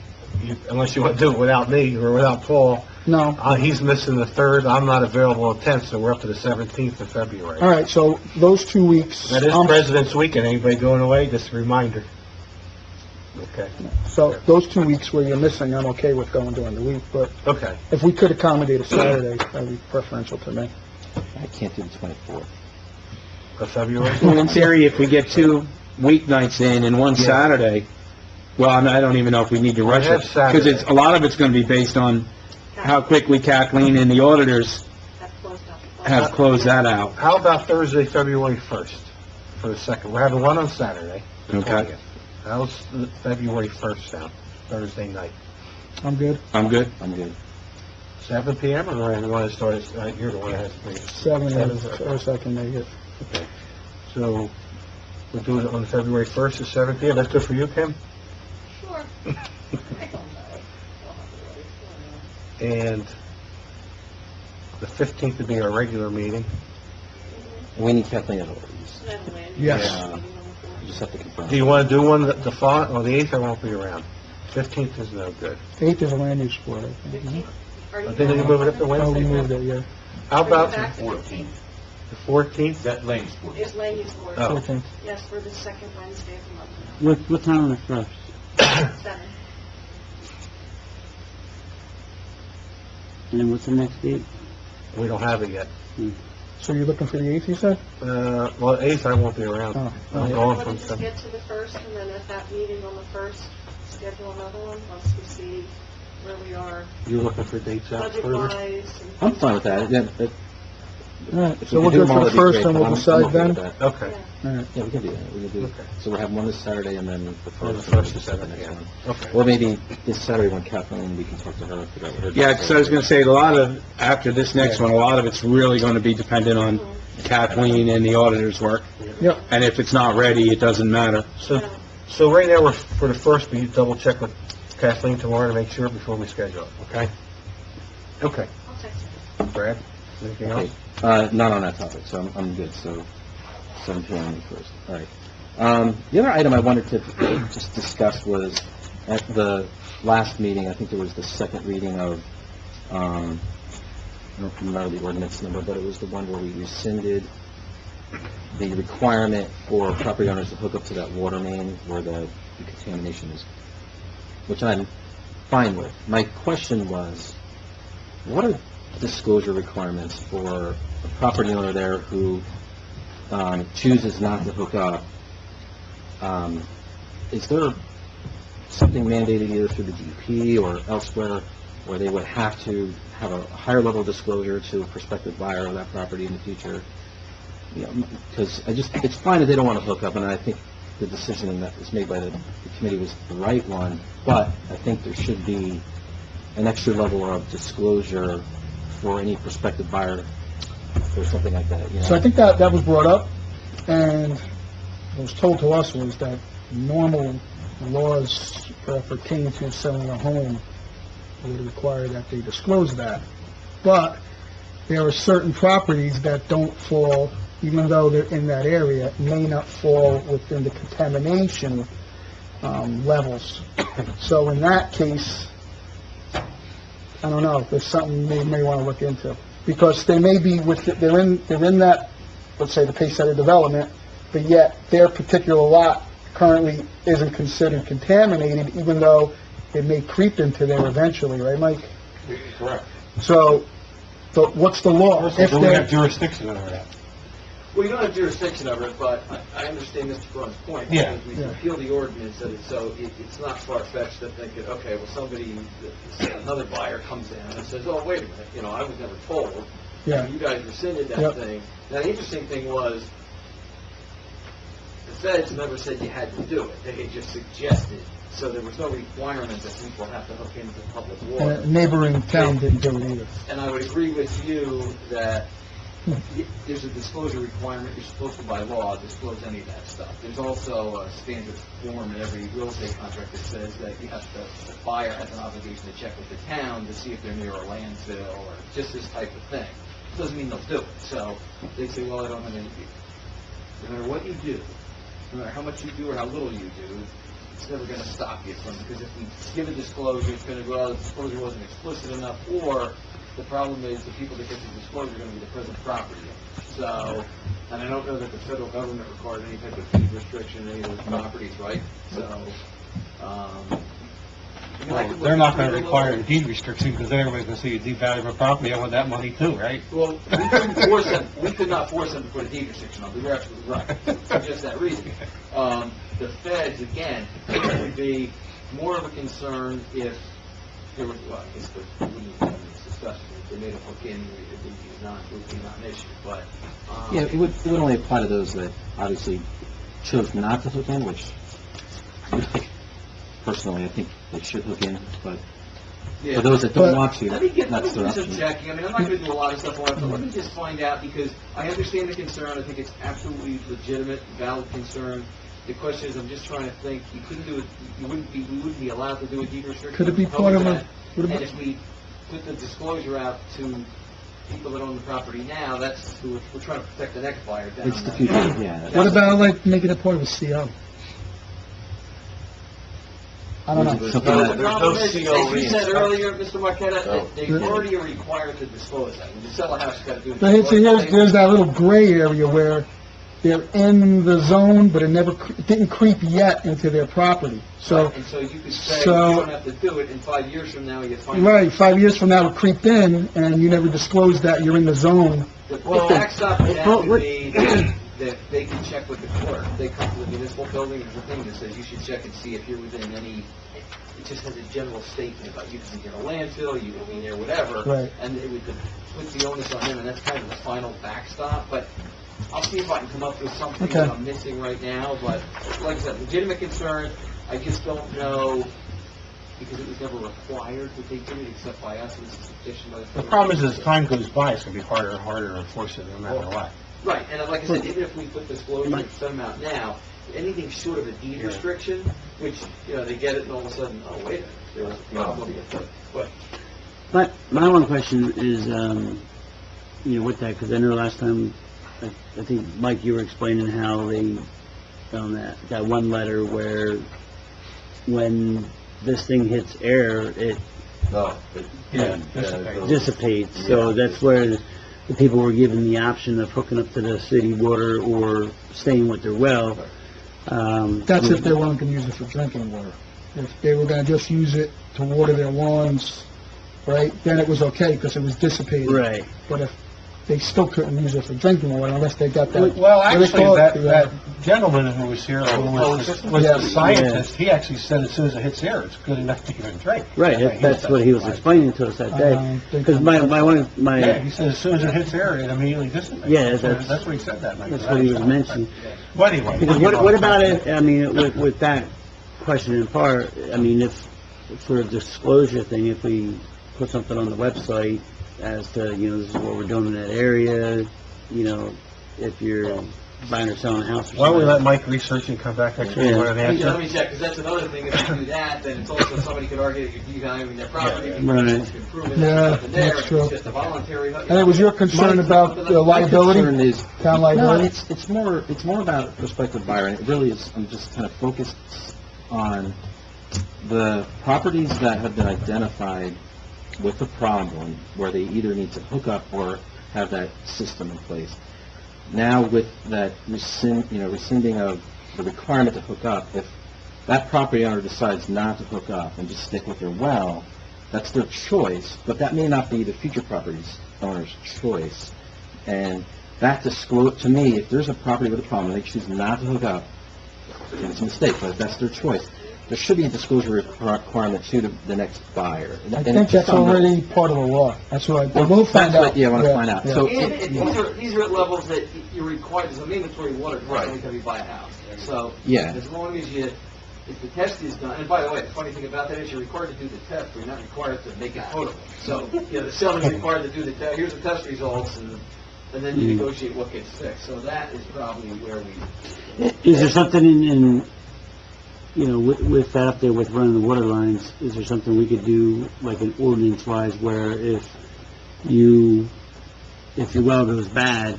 unless you want to do it without me or without Paul, No. he's missing the 3rd, I'm not available the 10th, so we're up to the 17th of February. All right, so those 2 weeks... That is President's Weekend, anybody going away, just a reminder. Okay, So those 2 weeks where you're missing, I'm okay with going during the week, but okay. if we could accommodate a Saturday, that'd be preferential to me. I can't do the 24th. Of February? Well, in theory, if we get 2 weeknights in and 1 Yeah. Saturday, well, I don't even know if we need to rush have it. Saturday. Because a lot of it's going to be based on how quickly Kathleen and the auditors That's closed up. have closed that out. How about Thursday, February 1st, for the 2nd? We're having one on Saturday, the Okay. 20th. How's February 1st sound, Thursday night? I'm good. I'm good? I'm good. 7 PM, or do you want to start, you're the one that has to make it. 7 Seven's is, okay. or so I can make it. Okay. So, we'll do it on February 1st at 7 PM. That's good for you, Kim? Sure. I don't know. And the 15th would be our regular meeting. We need Kathleen at all. Yes. You just have to confirm. Do you want to do one the following, or the 8th, I won't be around. 15th is no good. 8th is a land use board, I think. isn't it? Are I think you move it up to Oh, we Wednesday. moved it, yeah. How about Back to the 14th. 14th? That lane's for Is land use board. Oh. 14th. Yes, for the second Wednesday of the month. What time on the 1st? 7. And what's the next date? We don't have it yet. So you're looking for the 8th, you said? Well, 8th, I won't be around. Oh, I'm okay. going Why don't from we just some... get to the 1st, and then at that meeting on the 1st, schedule another one, once we see where we are You're looking for dates out further? budget-wise. and I'm things fine with like that. Yeah, All right, if so we we'll can do go them all, for the that'd be 1st, great, and but we'll I'm decide okay then? with that. Okay. All right. Yeah, we can do that. We can do it. Okay. So we'll have one this Saturday and then the On first. the 1st to 7 the next PM. one. Okay. Or maybe this Saturday when Kathleen, we can talk to her, figure out what her... Yeah, because I was going to say, a lot of, after this next one, a lot of it's really going to be dependent on Kathleen and the auditor's work. Yep. And if it's not ready, it doesn't matter. So right now, we're, for the 1st, we double check with Kathleen tomorrow to make sure before we schedule it, okay? Okay. I'll text you. Brad, anything Okay, else? not on that topic, so I'm good, so 7 PM on the first, all right. The other item I wanted to just discuss was, at the last meeting, I think there was the second reading of, I don't remember the ordinance number, but it was the one where we rescinded the requirement for property owners to hook up to that water main where the contamination is, which I'm fine with. My question was, what are disclosure requirements for a property owner there who chooses not to hook up? Is there something mandated either through the DEP or elsewhere where they would have to have a higher level of disclosure to a prospective buyer of that property in the future? You know, because it's fine if they don't want to hook up, and I think the decision that was made by the committee was the right one, but I think there should be an extra level of disclosure for any prospective buyer or something like that, you know? So I think that was brought up, and what was told to us was that normal laws pertaining to selling a home would require that they disclose that. But there are certain properties that don't fall, even though they're in that area, may not fall within the contamination levels. So in that case, I don't know, there's something they may want to look into. Because they may be they're in that, let's say, the Paysetter development, but yet their particular lot currently isn't considered contaminated, even though it may creep into there eventually, right, Mike? Correct. So, but what's the law? If Do we have they're, jurisdiction over that? Well, you don't have jurisdiction over it, but I understand Mr. Braun's point. Yeah. Because we repeal the ordinance, and so it's not far-fetched to think that, okay, well, somebody, another buyer comes in and says, oh, wait a minute, you know, I was never told. Yeah. You guys rescinded that Yep. thing. Now, the interesting thing was, the feds never said you had to do it. They had just suggested, so there was no requirement that people have to hook into public And water. a neighboring town didn't do it either. And I would agree with you that there's a disclosure requirement, you're supposed to by law disclose any of that stuff. There's also a standard form in every real estate contract that says that you have to, the buyer has an obligation to check with the town to see if they're near a landfill or just this type of thing. Doesn't mean they'll do it. So they say, well, I don't have any, no matter what you do, no matter how much you do or how little you do, it's never going to stop you from, because if we give a disclosure, it's going to go, well, the disclosure wasn't explicit enough, or the problem is the people that get the disclosure are going to be the present property owners. So, and I don't know that the federal government required any type of deed restriction on any of those properties, right? So, They're not gonna require a deed restriction, because everybody's gonna see a deed value of a property, I want that money too, right? well, we couldn't force them, we could not force them to put a deed restriction on, but you're absolutely right, for just that reason. The feds, again, it would be more of a concern if there was, well, I guess the, we wouldn't have this discussion, if they made a hook in, it would be not an issue, but, Yeah, it would only apply to those that obviously chose not to hook in, which personally, I think they should hook in, but yeah. for those that don't want to, Let me do that's their some option. checking. I mean, I'm not going to do a lot of stuff on it, but let me just find out, because I understand the concern. I think it's absolutely legitimate, valid concern. The question is, I'm just trying to think, you couldn't do it, we wouldn't be allowed to do a deed restriction. Could it be part of a- would it And be- if we put the disclosure out to people that own the property now, that's, we're trying to protect the next buyer down. It's the future, yeah. What about like making it part of a CO? I don't know. Something No, that- the problem is, There's no as you said CO earlier, Mr. Marqueta, No. they already are required to disclose that. When you sell a house, you gotta do it. But there's that little gray area where they're in the zone, but it never, it didn't creep yet into their property. So, And so you could say, you so- don't have to do it, and 5 years from now, you find... right, 5 years from now, it creeped in, and you never disclosed that you're in the zone. The backstop to that Well, would be that they can check with the court. They come to the municipal building, there's a thing that says you should check and see if you're within any... It just has a general statement about you can be near a landfill, you can be near whatever. Right. And it would put the onus on them, and that's kind of the final backstop. But I'll see if I can come up with something Okay. that I'm missing right now. But like I said, legitimate concern. I just don't know, because it was never required that they do it, except by us. It was a suggestion by the... The problem is, as time goes by, it's gonna be harder and harder to enforce it, no matter what. Right, and like I said, even if we put disclosure and send them out now, anything short of a deed Yeah. restriction, which, you know, they get it and all of a sudden, oh, wait a minute, there was a problem. But, My one question is, with that, because I know last time, I think, Mike, you were explaining how they found that one letter where when this thing hits air, it dissipates. So that's where the people were given the option of hooking up to the city water or staying with their well. That's if they weren't gonna use it for drinking water. If they were gonna just use it to water their lawns, right, then it was okay, because it was dissipated. Right. But if they still couldn't use it for drinking water unless they got that... Well, what do they actually, call it? that gentleman who was here, who was Yeah. the scientist, he actually said as soon as it hits air, it's good enough to even drink. Right, that's what he was explaining to us that day. Because my Yeah, he said as soon as it hits air, it immediately dissipates. Yeah, That's what he said that night. that's what he was mentioning. Well, anyway. Because what about it, I mean, with that question in part, I mean, if, for a disclosure thing, if we put something on the website as to, this is what we're doing in that area, if you're buying or selling a house or something. Why don't we let Mike research and come back next week with an let answer? me check, because that's another thing, if you do that, then it's also, somebody could argue that you're devaluing their property. Right. It's improving, Yeah, there's nothing there, that's true. it's just a voluntary... And it was your concern about the My liability, concern is, town no, liability? it's more about prospective buyer, and it really is, I'm just kind of focused on the properties that have been identified with the problem, where they either need to hook up or have that system in place. Now, with that rescinding of the requirement to hook up, if that property owner decides not to hook up and just stick with their well, that's their choice, but that may not be the future property owner's choice. And that to me, if there's a property with a problem, and they choose not to hook up, and it's a mistake, but that's their choice, there should be a disclosure requirement to the next buyer. And I think that's already part of the law. That's what, we'll find out. Yeah, I want to find out. Yeah. So, These are at levels that you're required, there's a mandatory water test every time you buy a house. So, yeah. as long as you, if the test is done, and by the way, the funny thing about that is you're required to do the test, but you're not required to make it potable. So, the seller's required to do the test, here's the test results, and then you negotiate what gets fixed. So that is probably where we... Is there something in with that up there with running the water lines, is there something we could do, like an ordinance-wise, where if the well goes bad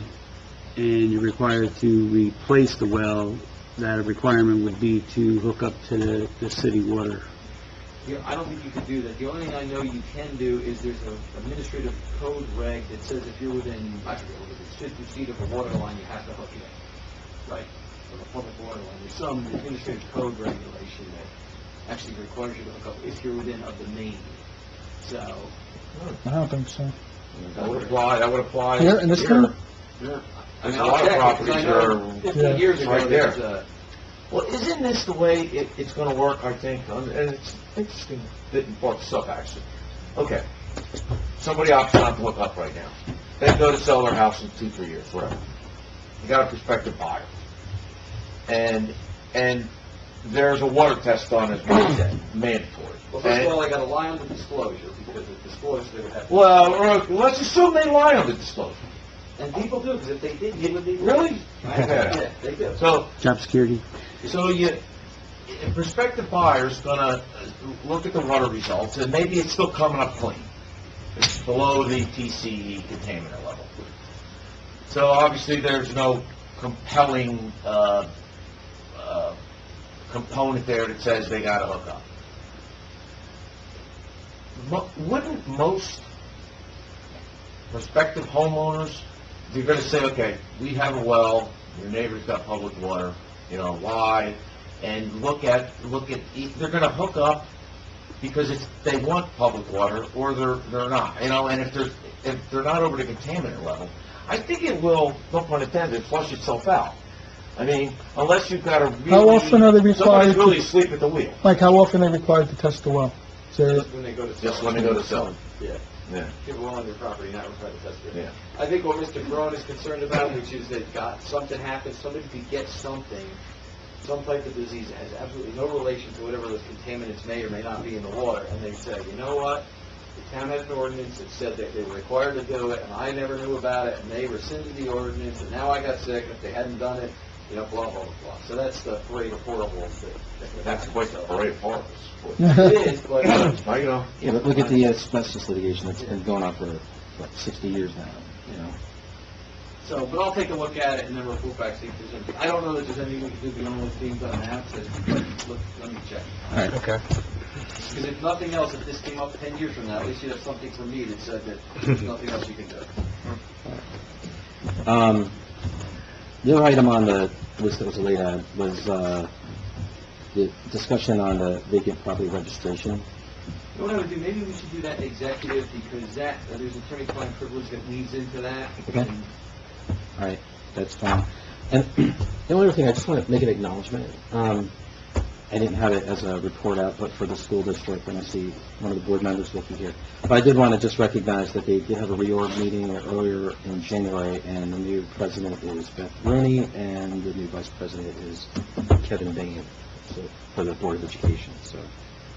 and you're required to replace the well, that a requirement would be to hook up to the city water? I don't think you could do that. The only thing I know you can do is there's an administrative code reg that says if you're within, I forget what it is, 50 feet of a water line, you have to hook it in. Right. Of a public water line. There's some administrative code regulation that actually requires you to hook up if you're within of the main. So. I don't think so. That would apply. Here, in this town? Yeah. There's a lot of properties that are 15 years ago, right there's there. a... Well, isn't this the way it's going to work, I think? And it's interesting that you brought this up, actually. Okay. Somebody opts not to hook up right now. They go to sell their house in 2-3 years, whatever. You got a prospective buyer. And there's a water test done, as Mike said, mandatory. Well, first of all, I got to lie on the disclosure, because if disclosure, they would have to... Well, let's assume they lie on the disclosure. And people do, because if they did, you would be... Really? Yeah, they do. So Job security? a prospective buyer's gonna look at the water results, and maybe it's still coming up clean. It's below the TCE contaminant level. So obviously, there's no compelling component there that says they gotta hook up. Wouldn't most prospective homeowners, you're gonna say, okay, we have a well, your neighbor's got public water, why? And look at, they're gonna hook up because they want public water, or they're not, and if they're not over the contaminant level, I think it will, no pun intended, flush itself out. I mean, unless you've got a really... How often are they required somebody's really to... asleep at the wheel. Like, how often are they required to test the well? Just when they go to sell. Just when they go to sell. Yeah. Yeah. Give a well on their property, not required to test it. Yeah. I think what Mr. Braun is concerned about, which is that something happens, somebody could get something, some type of disease that has absolutely no relation to whatever those contaminants may or may not be in the water, and they say, you know what? The town had an ordinance that said that they were required to do it, and I never knew about it, and they rescinded the ordinance, and now I got sick. If they hadn't done it, blah, blah, blah. So that's the parade of horribles. That's quite the parade of horribles. It is, but... Yeah, but look at the asbestos litigation that's been going on for, 60 years now, So, but I'll take a look at it, and then we'll go back, see if there's anything. I don't know that there's anything we can do beyond what's being done now, so let me check. All right. Okay. Because if nothing else, if this came up 10 years from now, at least you'd have something from me that said that there's nothing else you can do. The other item on the list that was laid out was the discussion on the vacant property registration. You know what I would do? Maybe we should do that executive, because there's attorney-client privilege that leads into that. Okay. All right, that's fine. And the only other thing, I just want to make an acknowledgement. I didn't have it as a report output for the school district, and I see one of the board members looking here. But I did want to just recognize that they did have a reorg meeting earlier in January, and the new president is Beth Rooney, and the new vice president is Kevin Bain, so, for the Board of Education. So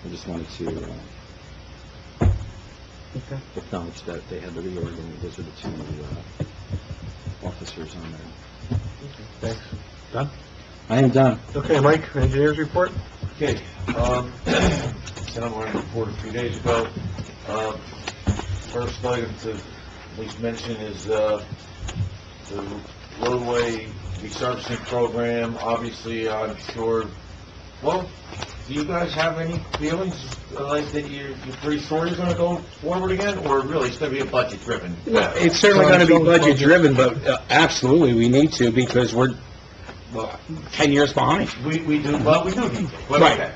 I just wanted to acknowledge that they had the reorg, and those are the two new officers on there. Thanks. Done? I am done. Okay, Mike, engineers report? Okay, sent out my report a few days ago. First item to at least mention is the roadway resurfacing program. Obviously, I'm sure, well, do you guys have any feelings like that you're pretty sure you're going to go forward again, or really it's going to be a budget-driven? Well, it's certainly going to be budget-driven, but absolutely, we need to, because we're 10 years behind. We do need to. But Right. okay.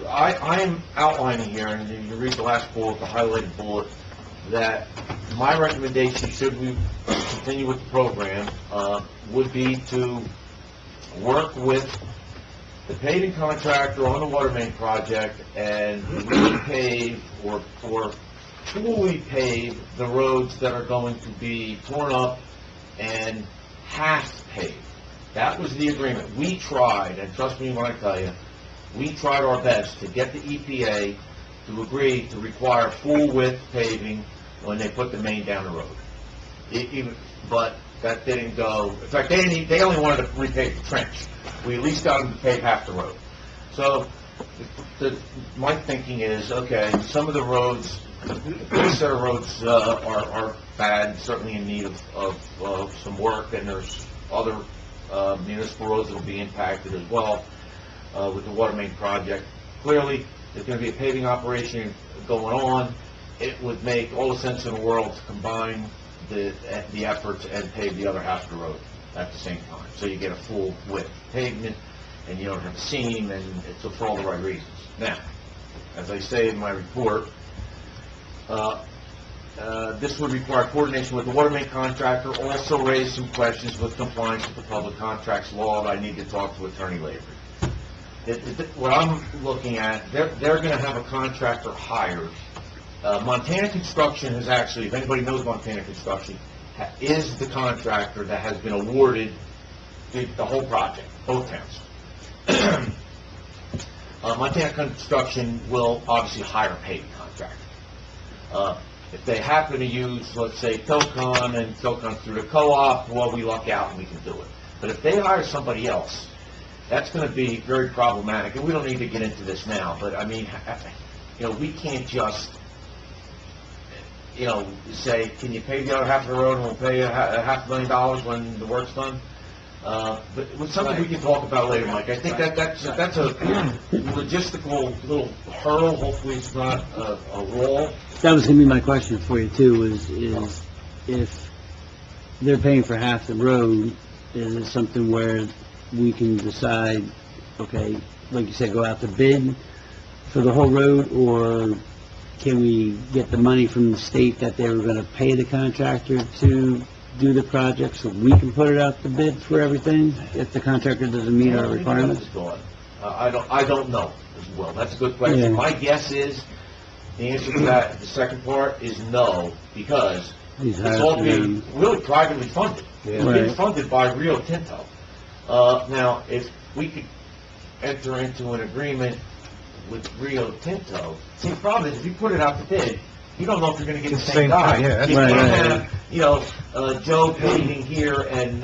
I am outlining here, and you read the last bullet, the highlighted bullet, that my recommendation, should we continue with the program, would be to work with the paving contractor on the water main project and repave or fully pave the roads that are going to be torn up and half paved. That was the agreement. We tried, and trust me when I tell you, we tried our best to get the EPA to agree to require full-width paving when they put the main down the road. But that didn't go. In fact, they only wanted to repave the trench. We at least got them to pave half the road. So my thinking is, okay, some of the roads, this set of roads are bad, certainly in need of some work, and there's other municipal roads that will be impacted as well with the water main project. Clearly, there's going to be a paving operation going on. It would make all the sense in the world to combine the efforts and pave the other half of the road at the same time. So you get a full width pavement, and you don't have a seam, and it's for all the right reasons. Now, as I say in my report, this would require coordination with the water main contractor, also raise some questions with compliance with the public contracts law. I need to talk to Attorney Lavery. What I'm looking at, they're going to have a contractor hired. Montana Construction has actually, if anybody knows Montana Construction, is the contractor that has been awarded the whole project, both towns. Montana Construction will obviously hire a paving contractor. If they happen to use, let's say, Tilcon, and Tilcon's through the co-op, well, we luck out and we can do it. But if they hire somebody else, that's going to be very problematic, and we don't need to get into this now, but I mean, we can't just, say, can you pave the other half of the road and we'll pay you $500,000 when the work's done? But it's something we can talk about later, Mike. I think that's a logistical little hurdle. Hopefully it's not a wall. That was going to be my question for you, too, is if they're paying for half the road, is it something where we can decide, okay, like you said, go out to bid for the whole road, or can we get the money from the state that they were going to pay the contractor to do the project so we can put it out to bid for everything if the contractor doesn't meet our requirements? I don't know as well. That's a good question. Yeah. My guess is, the answer to that, the second part, is no, because it's all being really privately funded. It's being funded by Rio Tinto. Now, if we could enter into an agreement with Rio Tinto, see, the problem is, if you put it out to bid, you don't know if you're going to get the same guy. Yeah, You can't have, Joe paving here and,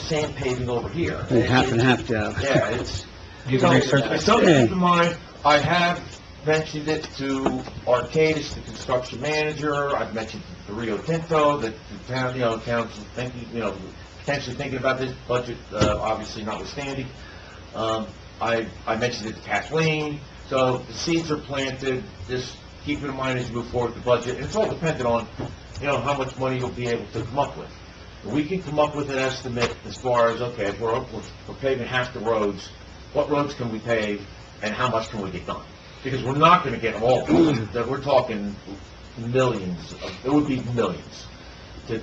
Sam paving over here. Half and half job. Yeah, it's research. something to keep in mind. I have mentioned it to Arcadis, the construction manager. I've mentioned to Rio Tinto that the town, town's thinking, potentially thinking about this budget, obviously notwithstanding. I mentioned it to Kathleen. So the seeds are planted. Just keep in mind as you move forward with the budget. And it's all dependent on, how much money you'll be able to come up with. We can come up with an estimate as far as, okay, if we're paving half the roads, what roads can we pave and how much can we get done? Because we're not going to get them all done. We're talking millions. It would be millions to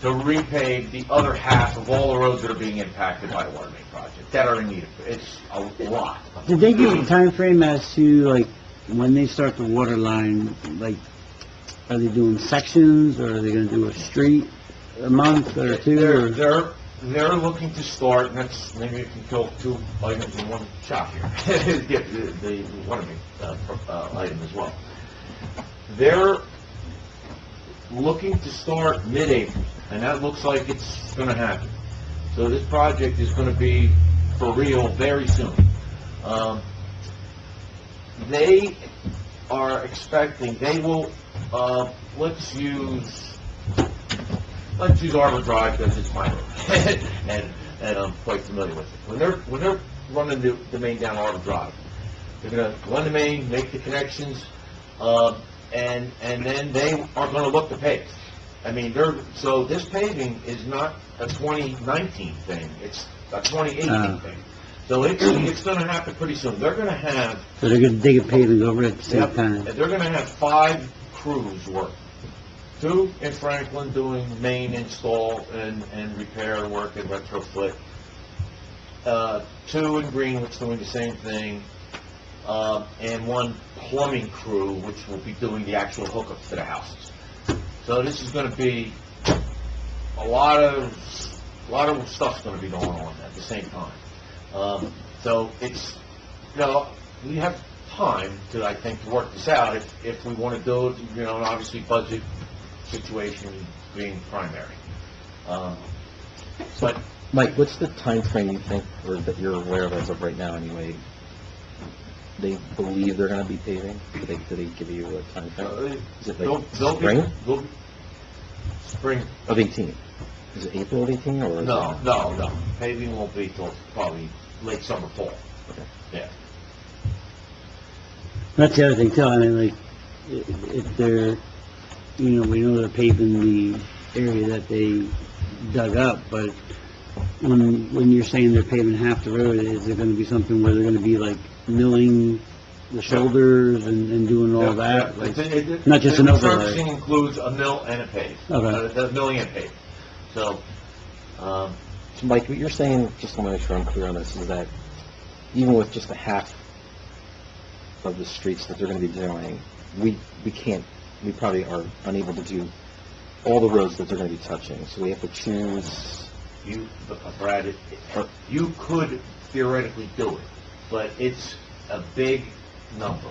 repave the other half of all the roads that are being impacted by the water main project that are in need. It's a lot. Did they give a time frame as to, like, when they start the water line, like, are they doing sections, or are they going to do a street a month or two? Or? They're looking to start, and that's, maybe you can kill two items in one shot here. Get the water main item as well. They're looking to start mid-April, and that looks like it's going to happen. So this project is going to be for real very soon. They are expecting, they will, let's use Arbor Drive because it's my road, and I'm quite familiar with it. When they're running the main down Arbor Drive, they're going to run the main, make the connections, and then they are going to look to pave. I mean, so this paving is not a 2019 thing, it's a 2018 thing. So it's going to happen pretty soon. They're going to have... So they're going to dig a paving over at the same time? They're going to have 5 crews work 2 in Franklin doing main install and repair work and retrofit. 2 in Greenwich doing the same thing, and 1 plumbing crew, which will be doing the actual hookups to the houses. So this is gonna be a lot of stuff's gonna be going on at the same time. So it's, we have time to, I think, to work this out if we want to do it, and obviously budget situation being primary. But Mike, what's the time frame you think, or that you're aware of as of right now anyway? They believe they're gonna be paving? Do they give you a time frame? Is it like spring Spring. of 18? Is it April of 18 or? No. Paving won't be till probably late summer, fall. Okay. Yeah. That's the other thing too, I mean, like, if they're, we know they're paving the area that they dug up, but when you're saying they're paving half the road, is there gonna be something where they're gonna be like milling the shoulders and doing all that? Yeah. Like, not just an The overlay? servicing includes a mill and a pave. Okay. The milling and pave. So, So Mike, what you're saying, just to make sure I'm clear on this, is that even with just a half of the streets that they're gonna be doing, we probably are unable to do all the roads that they're gonna be touching, so we have to choose. Brad, you could theoretically do it, but it's a big number.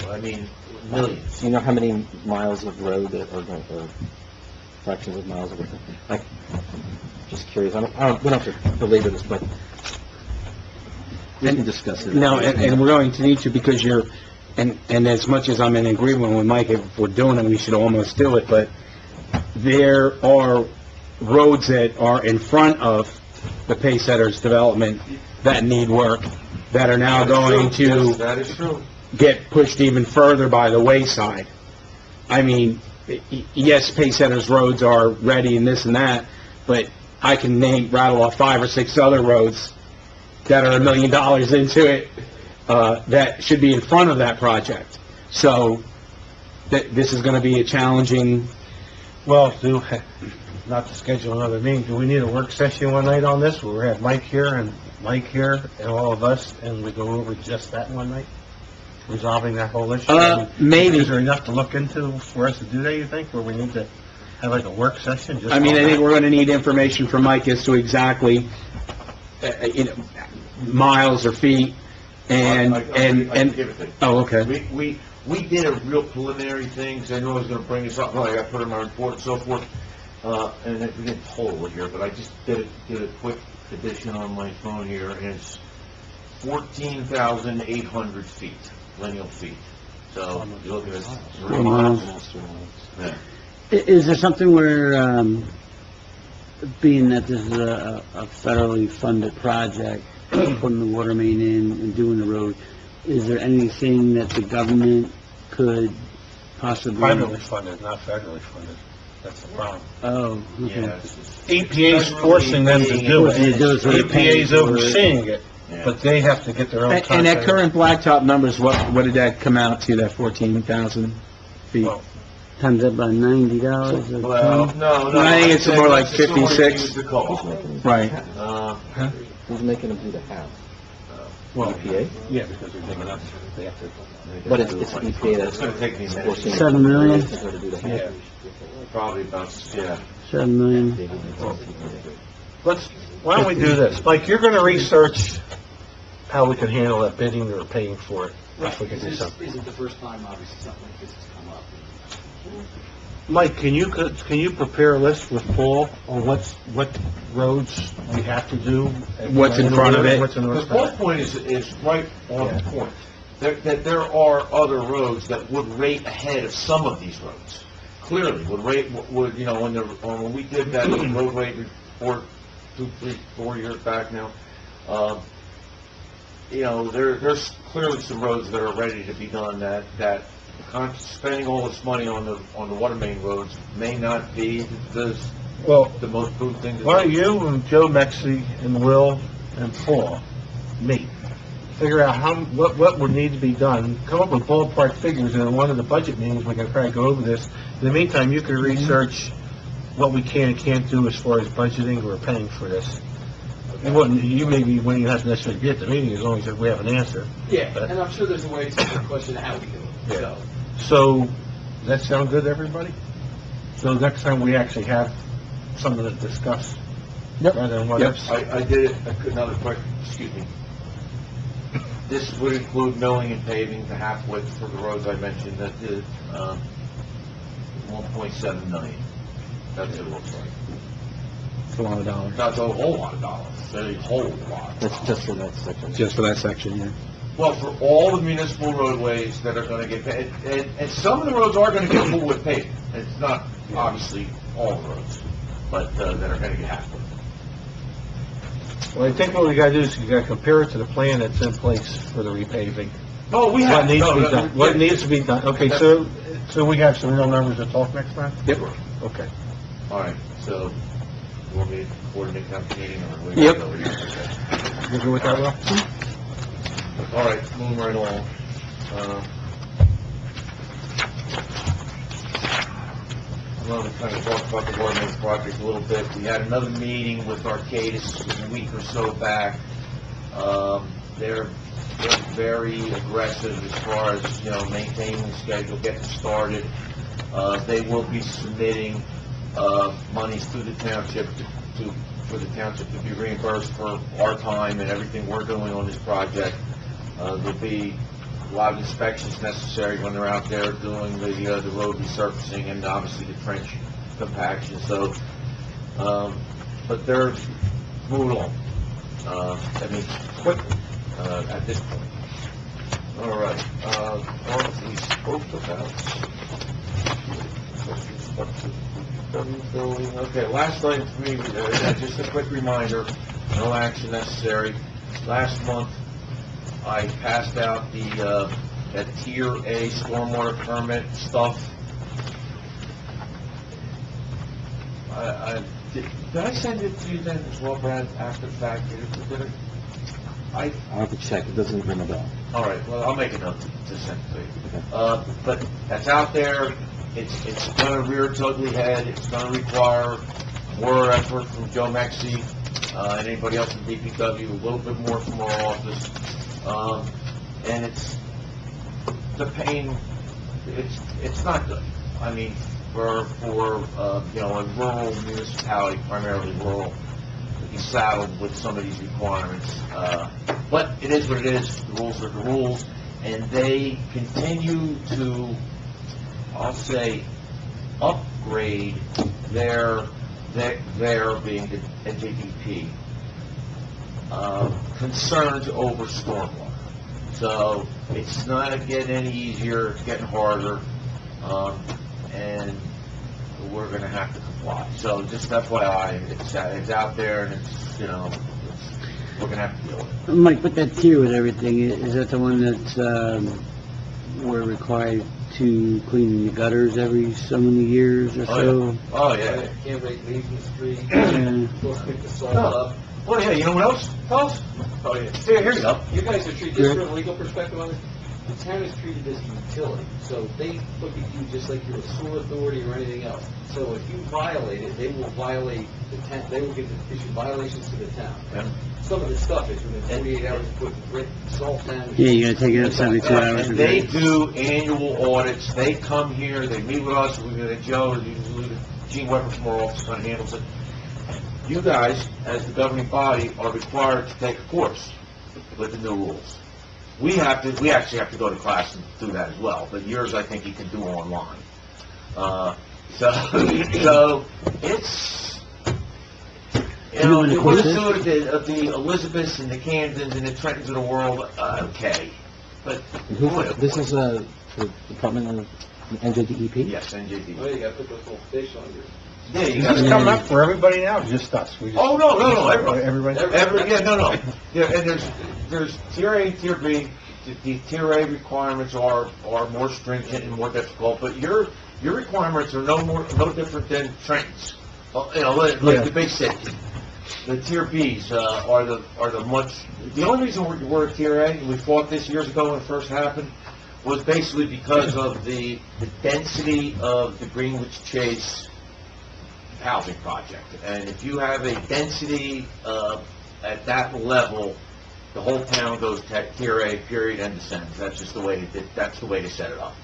I mean, millions. Do you know how many miles of road that are going, or fractions of miles of road? Like, just curious, we don't have to belabor this, but we can discuss it. No, and we're going to need to, because and as much as I'm in agreement with Mike, if we're doing it, we should almost do it, but there are roads that are in front of the Pacesetters development that need work, that are now going to Yes, that is true. get pushed even further by the wayside. I mean, yes, Pacesetters roads are ready and this and that, but I can rattle off 5 or 6 other roads that are $1 million into it, that should be in front of that project. So, this is gonna be a challenging. Well, not to schedule another meeting, do we need a work session one night on this, where we have Mike here and all of us, and we go over just that one night? Resolving that whole issue? Maybe. Is there enough to look into for us to do that, you think, where we need to have like a work session? Just I mean, on I think that? we're gonna need information from Mike as to exactly, miles or feet, and. I can give it to you. Oh, okay. We did a real preliminary thing, 'cause I knew I was gonna bring this up, I got put in my report and so forth, and we didn't total it here, but I just did a quick addition on my phone here, and it's 14,800 feet, lineal feet. So, you look at this. Yeah. Is there something where, being that this is a federally funded project, putting the water main in and doing the road, is there anything that the government could possibly? Privately funded, not federally funded. That's the problem. Oh, okay. Yeah. EPA's forcing them to do it. Forcing them to do it, so they're paying EPA's for it. overseeing it, Yeah. but they have to get their own And contract. at current blacktop numbers, what did that come out to, that 14,000 feet? Well, Times that by $90 a Well, ton? no. I think it's more like That's the sort of 56. use the cost. Right. Who's making them do the half? well, EPA? yeah, because they're digging up, they have to, But it's EPA that's It's gonna take me a minute. forcing. 7 million? her to do the half. yeah. Probably about, yeah. 7 million. Why don't we do this? Mike, you're gonna research how we can handle that bidding or paying for it, if we can do something. Isn't the first time, obviously, something like this has come up. Mike, can you prepare a list with Paul on what roads we have to do? What's in front of it? What's in the Because Paul's point is right on the point. That there are other roads that would rate ahead of some of these roads. Clearly, when we did that road rate report 2, 3, 4 years back now, there's clearly some roads that are ready to be done that spending all this money on the water main roads may not be the most prudent thing to do. Why don't you and Joe Mexi and Will and Paul meet figure out what would need to be done, come up with ballpark figures, and in one of the budget meetings, we can try to go over this. In the meantime, you can research what we can and can't do as far as budgeting or paying for this. You maybe, when you have to necessarily be at the meeting, as long as we have an answer. Yeah, But- and I'm sure there's a way to the question of how we do it, Yeah. so. So, does that sound good to everybody? So next time we actually have something to discuss, Yep. rather than what Yep. ifs. I did another quick, excuse me. This would include milling and paving the half width for the roads I mentioned, that did, 1.7 million. That's what it looks like. It's a lot of dollars. That's a whole lot of dollars, a whole lot. That's just for that section. Just for that section, yeah. Well, for all the municipal roadways that are gonna get paved, and some of the roads are gonna get full width paved. It's not obviously all the roads, but, that are gonna get half width. Well, I think what we gotta do is you gotta compare it to the plan that's in place for the repaving. No, we What have. needs to be no, done, what needs to be done. Okay, so we have some real numbers to talk next time? Yep. Okay. All right, so, you want me to coordinate that meeting or? Yep. Okay. You good with that, Will? All right, moving right along. I want to kind of talk about the water main project a little bit. We had another meeting with Arcadis a week or so back. They're very aggressive as far as, maintaining the schedule, getting started. They will be submitting, monies to the township for the township to be reimbursed for our time and everything we're doing on this project. There'll be a lot of inspections necessary when they're out there doing the road resurfacing and obviously the trench compaction, so, but they're moving along. Quickly, at this point. All right, what we spoke about. Okay, last night, just a quick reminder, no action necessary. Last month, I passed out that Tier A stormwater permit stuff. Did I send it to you then as well, Brad, after the fact? Did it? I'll have to check, it doesn't ring a bell. All right, well, I'll make a note to send it to you. But that's out there, it's gonna rear its ugly head, it's gonna require more effort from Joe Mexi, and anybody else in DPW, a little bit more from our office. And it's, the pain, it's not good. I mean, for a rural municipality, primarily rural, to be saddled with some of these requirements. But it is what it is, the rules are the rules, and they continue to, I'll say, upgrade their being the NJDP, concerns over stormwater. So it's not getting any easier, it's getting harder, and we're going to have to comply. So just FYI, it's out there, and it's, we're going to have to deal with it. Mike, put that tier with everything, is that the one that's, we're required to clean the gutters every so many years or so? Oh, yeah. Can't wait, leave the street, Yeah. go pick the salt up. Well, yeah, you know what else, fellas? Oh, yeah. Here you go. You guys are treated, just from a legal perspective on it, the town is treated as a utility, so they look at you just like you're a sewer authority or anything else. So if you violate it, they will violate the town, they will issue violations to the town. Yeah. Some of the stuff is within 48 hours, put grit, salt down. Yeah, you gotta take it up 72 hours. And they do annual audits, they come here, they meet with us, we get Joe, Gene Weber from our office kind of handles it. You guys, as the governing body, are required to take a course with the new rules. We actually have to go to class and do that as well, but yours I think you can do online. So it's, we're sort of the Elizabeths and the Camdens and the Trentons of the world, okay, but. This is, the Department of NJDEP? Yes, NJD. Well, you gotta put those little fish on your... Yeah, you It's got coming up for everybody now, just us. We just- Oh, no, everybody. Everybody? No. Yeah, and there's Tier A, Tier B. The Tier A requirements are more stringent and more difficult, but your requirements are no different than Trenton's. Like the big city. the Tier Bs are the much, the only reason we're a Tier A, and we fought this years ago when it first happened, was basically because of the density of the Greenwich Chase housing project. And if you have a density at that level, the whole town goes Tier A, period, end of sentence. That's just the way that's the way to set it up.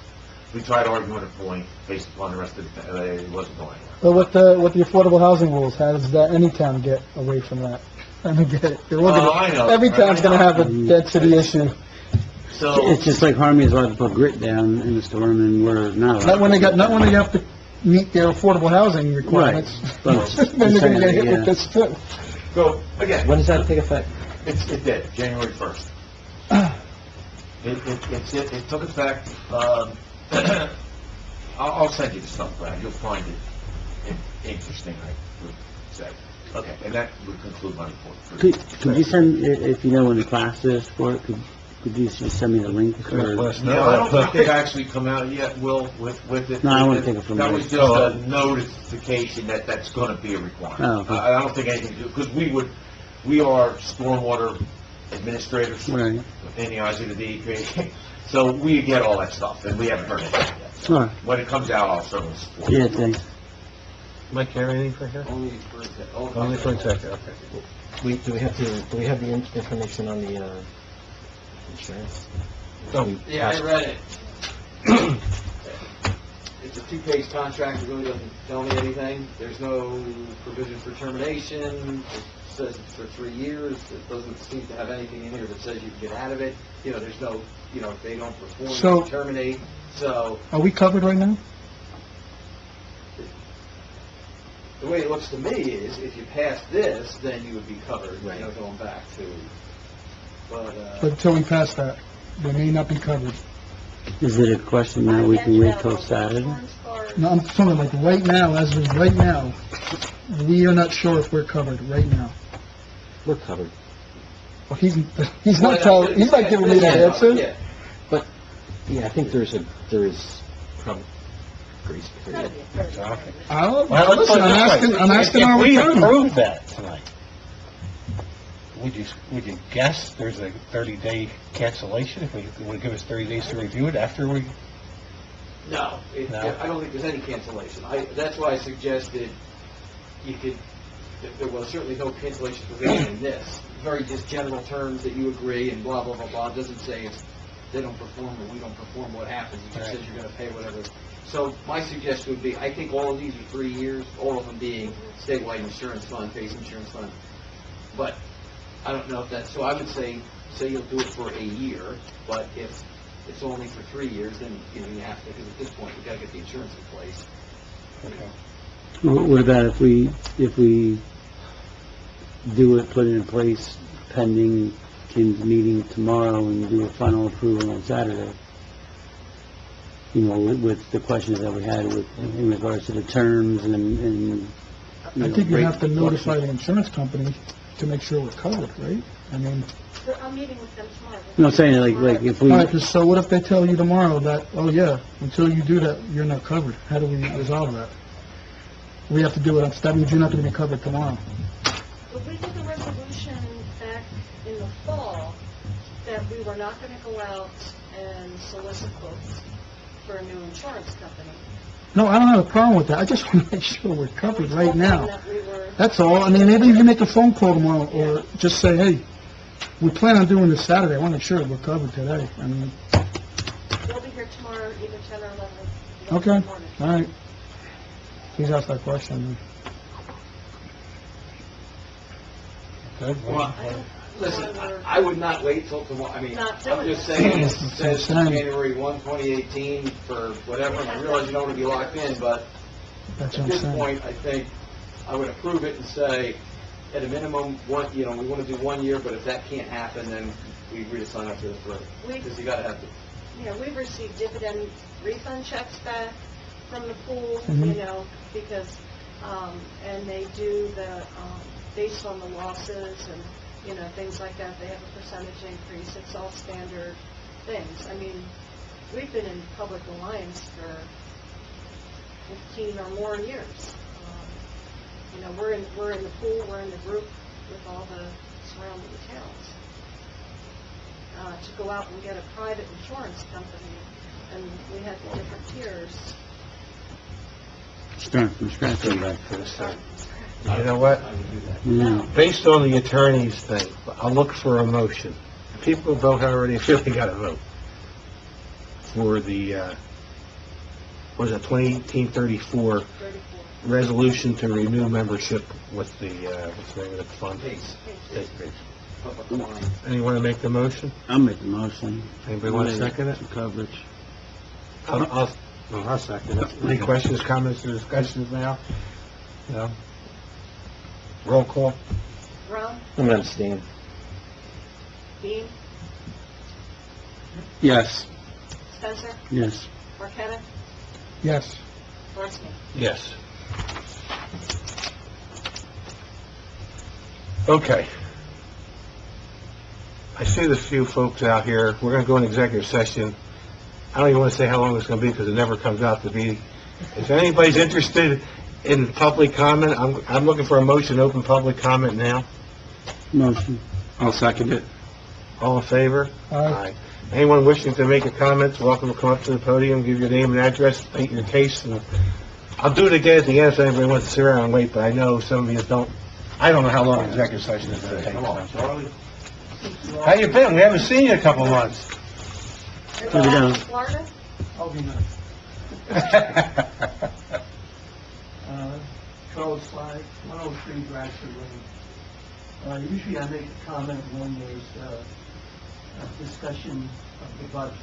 We tried arguing a point based upon the rest of it wasn't going anywhere. But with the affordable housing rules, how does that, any town get away from that? I don't get it. They're looking I know. every town's gonna have a density issue. So, It's just like Harmony's allowed to put grit down in the storm, and we're not allowed. Not when they have to meet their affordable housing requirements. Right. Then they're gonna get hit Yeah. with this too. so, again, When does that take effect? it did, January 1st. It took effect, I'll send you the stuff, Brad, you'll find it interesting, I would say. Okay, and that would conclude my report. Could you send, if you know when the class is for it, could you just send me the link? Or No, I don't think they've actually come out yet, Will, with it. No, I want to take it from That there. was just a notification that that's gonna be a requirement. Oh, okay. I don't think anything to do, because we are stormwater administrators Right. in the eyes of the DEP, so we get all that stuff, and we haven't heard anything yet. So All right. when it comes out, I'll certainly support Yeah, it. thanks. Mike, carry anything for here? Only for a sec. Only for a second, okay. Do we have the information on the, insurance? Oh, Yeah, I read it. It's a two-page contract, it really doesn't tell me anything. There's no provision for termination, it says it's for 3 years, it doesn't seem to have anything in here that says you can get out of it. You know, there's no, if they don't perform, So- you terminate, so Are we covered right now? the way it looks to me is, if you pass this, then you would be covered, Right. going back to, but, But until we pass that, they may not be covered. Is it a question now we can wait till Saturday? No, I'm talking like right now, as of right now, we are not sure if we're covered right now. We're covered. Well, he's not giving me that answer. Yeah. Yeah, I think there is probably grace period. Well, Well, listen, I'm asking our If we attorney. approve that tonight, would you guess there's a 30-day cancellation if it would give us 30 days to review it after we? No, No? I don't think there's any cancellation. That's why I suggested you could, there was certainly no cancellation provision in this. Very just general terms that you agree and blah, blah, blah, blah. It doesn't say if they don't perform or we don't perform, what happens. It just Right. says you're going to pay whatever. So my suggestion would be, I think all of these are 3 years, all of them being statewide insurance fund, base insurance fund. But I don't know if that's, so I would say you'll do it for a year, but if it's only for 3 years, then, you have to, because at this point, you've got to get the insurance in place. What about if we do it, put it in place pending Kim's meeting tomorrow and do a final approval on Saturday? With the questions that we had in regards to the terms and I think you have to notify the insurance company to make sure we're covered, right? I mean, I'm meeting with them tomorrow. No, I'm saying like if we, all right, 'cause so what if they tell you tomorrow that, oh yeah, until you do that, you're not covered? How do we resolve that? We have to do it, that means you're not gonna be covered tomorrow. But we did a resolution back in the fall that we were not going to go out and solicit quotes for a new insurance company. No, I don't have a problem with that, I just wanna make sure we're covered right now. That we were, That's all. I mean, maybe you make a phone call tomorrow, or just say, hey, we plan on doing this Saturday. I want to make sure we're covered today. I mean, we'll be here tomorrow, either 10 or 11 okay, in the morning. all right. Please ask that question. Good. Well, listen, I would not wait till tomorrow, I mean, Not I'm doing just it. saying, it That's what I'm says saying. January 1, 2018 for whatever, and I realize you don't want to be locked in, but That's at what I'm this saying. point, I think I would approve it and say, at a minimum, we want to do 1 year, but if that can't happen, then we agree to sign up for the three. Because you got to have the, We've received dividend refund checks back from the pool, Mhm. because, and they do the, based on the losses and, things like that, they have a percentage increase. It's all standard things. I mean, we've been in public alliance for 15 or more years. You know, we're in the pool, we're in the group with all the surrounding towns. To go out and get a private insurance company, and we had the different tiers. Start from scratch. Go back for a second. You know what? Yeah. Based on the attorney's thing, I'll look for a motion. People vote however they feel they gotta vote. For the, what is it, 2018-34 34. resolution to renew membership with the, what's the name of the fund? Pace. State Pace. Public forum. Anyone to make the motion? I'll make the motion. Anybody want to second it? For coverage. I'll second it. Any questions, comments, or discussions now? No? Roll call? Ron, I'm gonna abstain. Dean, Yes. Spencer, Yes. Marqueta, Yes. Horstman. Yes. Okay. I see there's a few folks out here. We're gonna go in executive session. I don't even want to say how long it's gonna be, because it never comes out to be. If anybody's interested in public comment, I'm looking for a motion, to open public comment now. Motion. I'll second it. All in favor? Aye. Anyone wishing to make a comment, welcome to come up to the podium, give your name and address, state your case, and I'll do it again at the end if anybody wants to sit around and wait, but I know some of you don't. I don't know how long executive session is gonna take. Come on, Charlie. How you been? We haven't seen you in a couple of months. Everybody we go. in Florida? I'll be nice. Charles Sly, 103 Bradford Lane. Usually I make a comment when there's a discussion of the budget.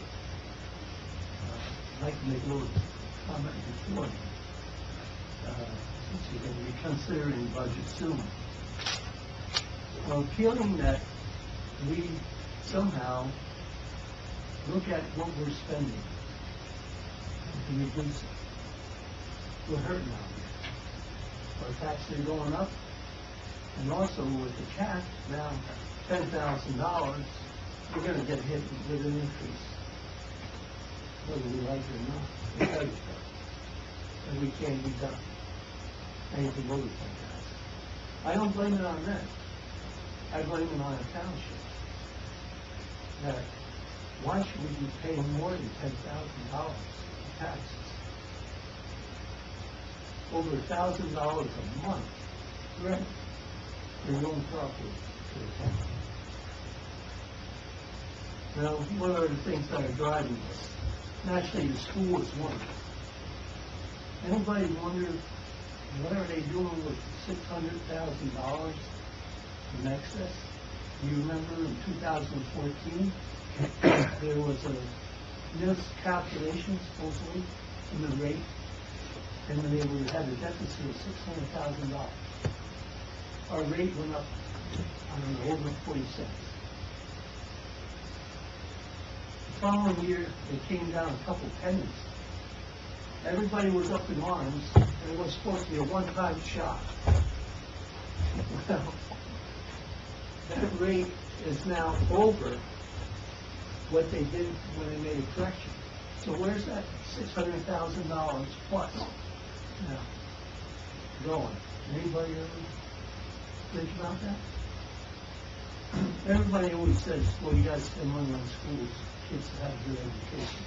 I'd like to make a little comment before, since you're going to be considering budget soon. Well, feeling that we somehow look at what we're spending and reduce it. We're hurting out here. Our taxes are going up, and also with the cap now $10,000, we're going to get hit with an increase, whether we like it or not. We tell you so. And we can't be done. Anything over $10,000. I don't blame it on them. I blame it on the township. That why should we be paying more than $10,000 in taxes? Over $1,000 a month rent for your own property to the town. Now, what are the things that are driving this? Naturally, the school is one. Anybody wonder what are they doing with $600,000 in excess? You remember in 2014, there was a miscalculation supposedly in the rate, and then they had a deficit of $600,000. Our rate went up, I don't know, over 40 cents. The following year, it came down a couple pennies. Everybody was up in arms, and it was supposed to be a one-time shot. Well, that rate is now over what they did when they made a correction. So where's that $600,000 plus now going? Anybody ever think about that? Everybody always says, well, you gotta spend money on schools, kids to have a good education.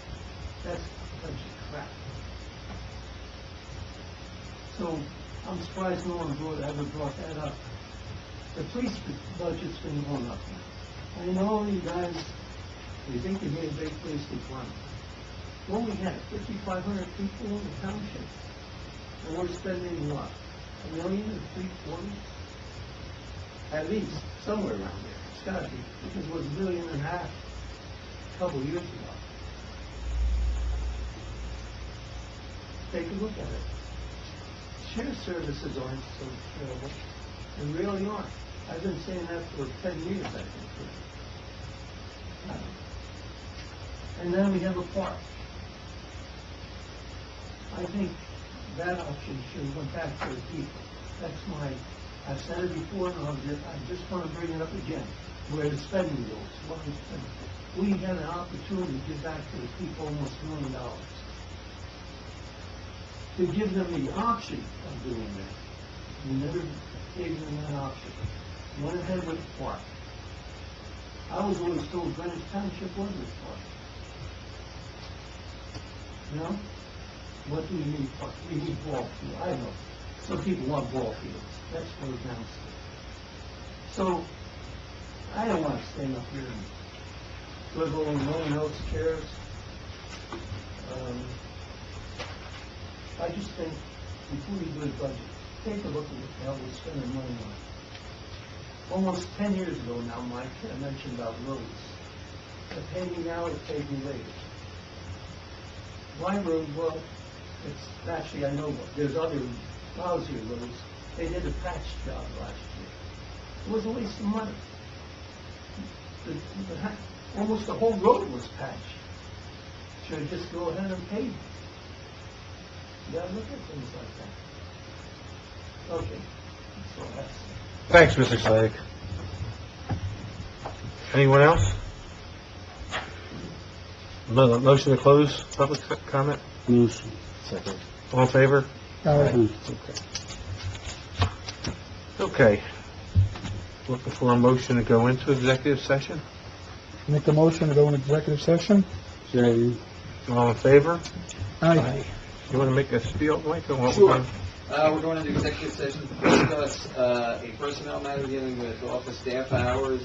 That's a bunch of crap. So I'm surprised no one ever brought that up. The police budget's been going up now. I know you guys, you think you made a big police department. Well, we had 5,500 people in the township. And we're spending what? $1 million or $3.25 million? At least, somewhere around there. It's gotta be, because it was $1.5 million a couple of years ago. Take a look at it. Sheriff services aren't so terrible. They really aren't. I've been saying that for 10 years, I think. And then we have a park. I think that option should have went back to the people. That's I've said it before, and I just want to bring it up again, where the spending goes. What we spend. We had an opportunity to give back to the people almost $1 million. To give them the option of doing that. We never gave them that option. Went ahead with the park. I was always told Greenwich Township was this park. You know? What do we need park? We need ball field. I know. Some people want ball fields. That's what it amounts to. So, I don't want to stand up here and dribble and no one else cares. I just think before you do a budget, take a look at what the hell we're spending money on. Almost 10 years ago now, Mike, I mentioned about roads. They pay me now, they pay me later. My road, well, it's actually, I know what, there's other lousy roads. They did a patch job last year. It was a waste of money. Almost the whole road was patched. Should I just go ahead and pave it? You gotta look at things like that. Okay, so that's it. Thanks, Mr. Slade. Anyone else? Motion to close public comment? Motion. Second. All in favor? Aye. Okay. Looking for a motion to go into executive session? Make a motion to go into executive session? Second. All in favor? Aye. You want to make a spiel, Mike, on what we're Sure. doing? We're going into executive session to discuss a personnel matter dealing with office staff hours,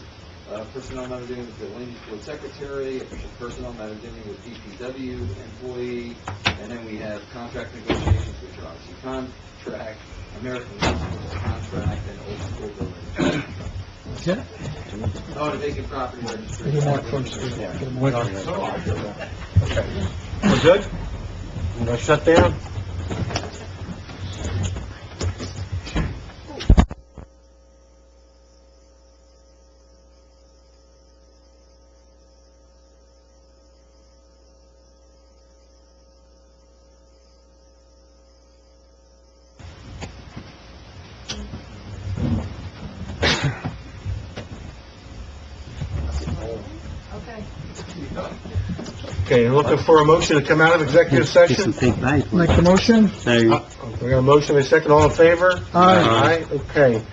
personnel matter dealing with the land use board secretary, official personnel matter dealing with DPW employee, and then we have contract negotiations, which are obviously contract, American Legion contract, and old school building. Yeah. Oh, the vacant property registry. Give Mark first. Give Mark. Okay. We're good? You want to shut down? Okay. Okay, you're looking for a motion to come out of executive Get some session? pink bags. Make the motion? Second. We got a motion and a second, all in favor? Aye. Okay.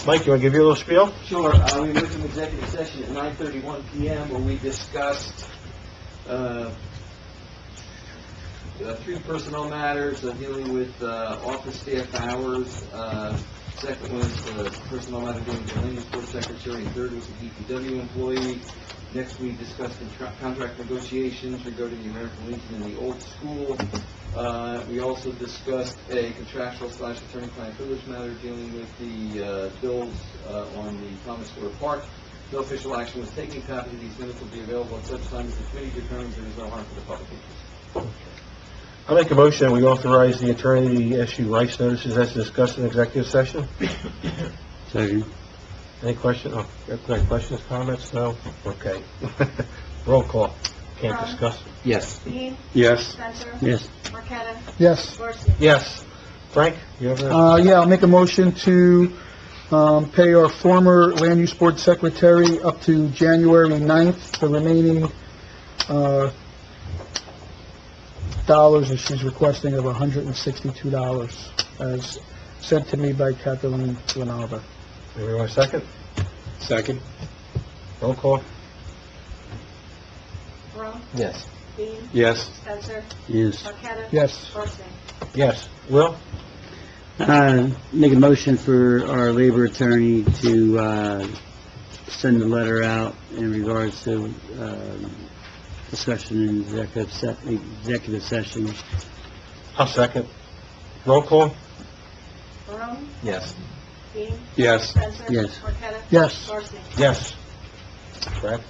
Mike, you want to give you a little spiel? Sure. We went to an executive session at 9:31 p.m. where we discussed three personnel matters dealing with office staff hours. Second was personnel matter dealing with the land use board secretary, and third was the DPW employee. Next, we discussed contract negotiations regarding the American Legion and the old school. We also discussed a contractual / attorney-client privilege matter dealing with the bills on the Thomas Square Park. No official action was taken. Copies of these minutes will be available at such time as the committee determines there is no harm to the public interest. I'll make a motion that we authorize the attorney to issue rights notices as discussed in executive session. Second. Any questions? Oh, got questions, comments? No? Okay. Roll call. Can't discuss. Yes. Dean? Yes. Spencer? Yes. Marqueta? Yes. Dorsey? Yes. Frank, you have a... Yeah, I'll make a motion to pay our former land use board secretary up to January 9th, the remaining dollars that she's requesting of $162, as sent to me by Kathleen Lanalva. Anybody want a second? Second. Roll call. Ron? Yes. Dean? Yes. Spencer? Yes. Marqueta? Yes. Dorsey? Yes. Will? Make a motion for our labor attorney to send a letter out in regards to discussion in executive session. I'll second. Roll call. Ron? Yes. Dean? Yes. Spencer? Yes. Marqueta? Yes. Dorsey? Yes. Brad?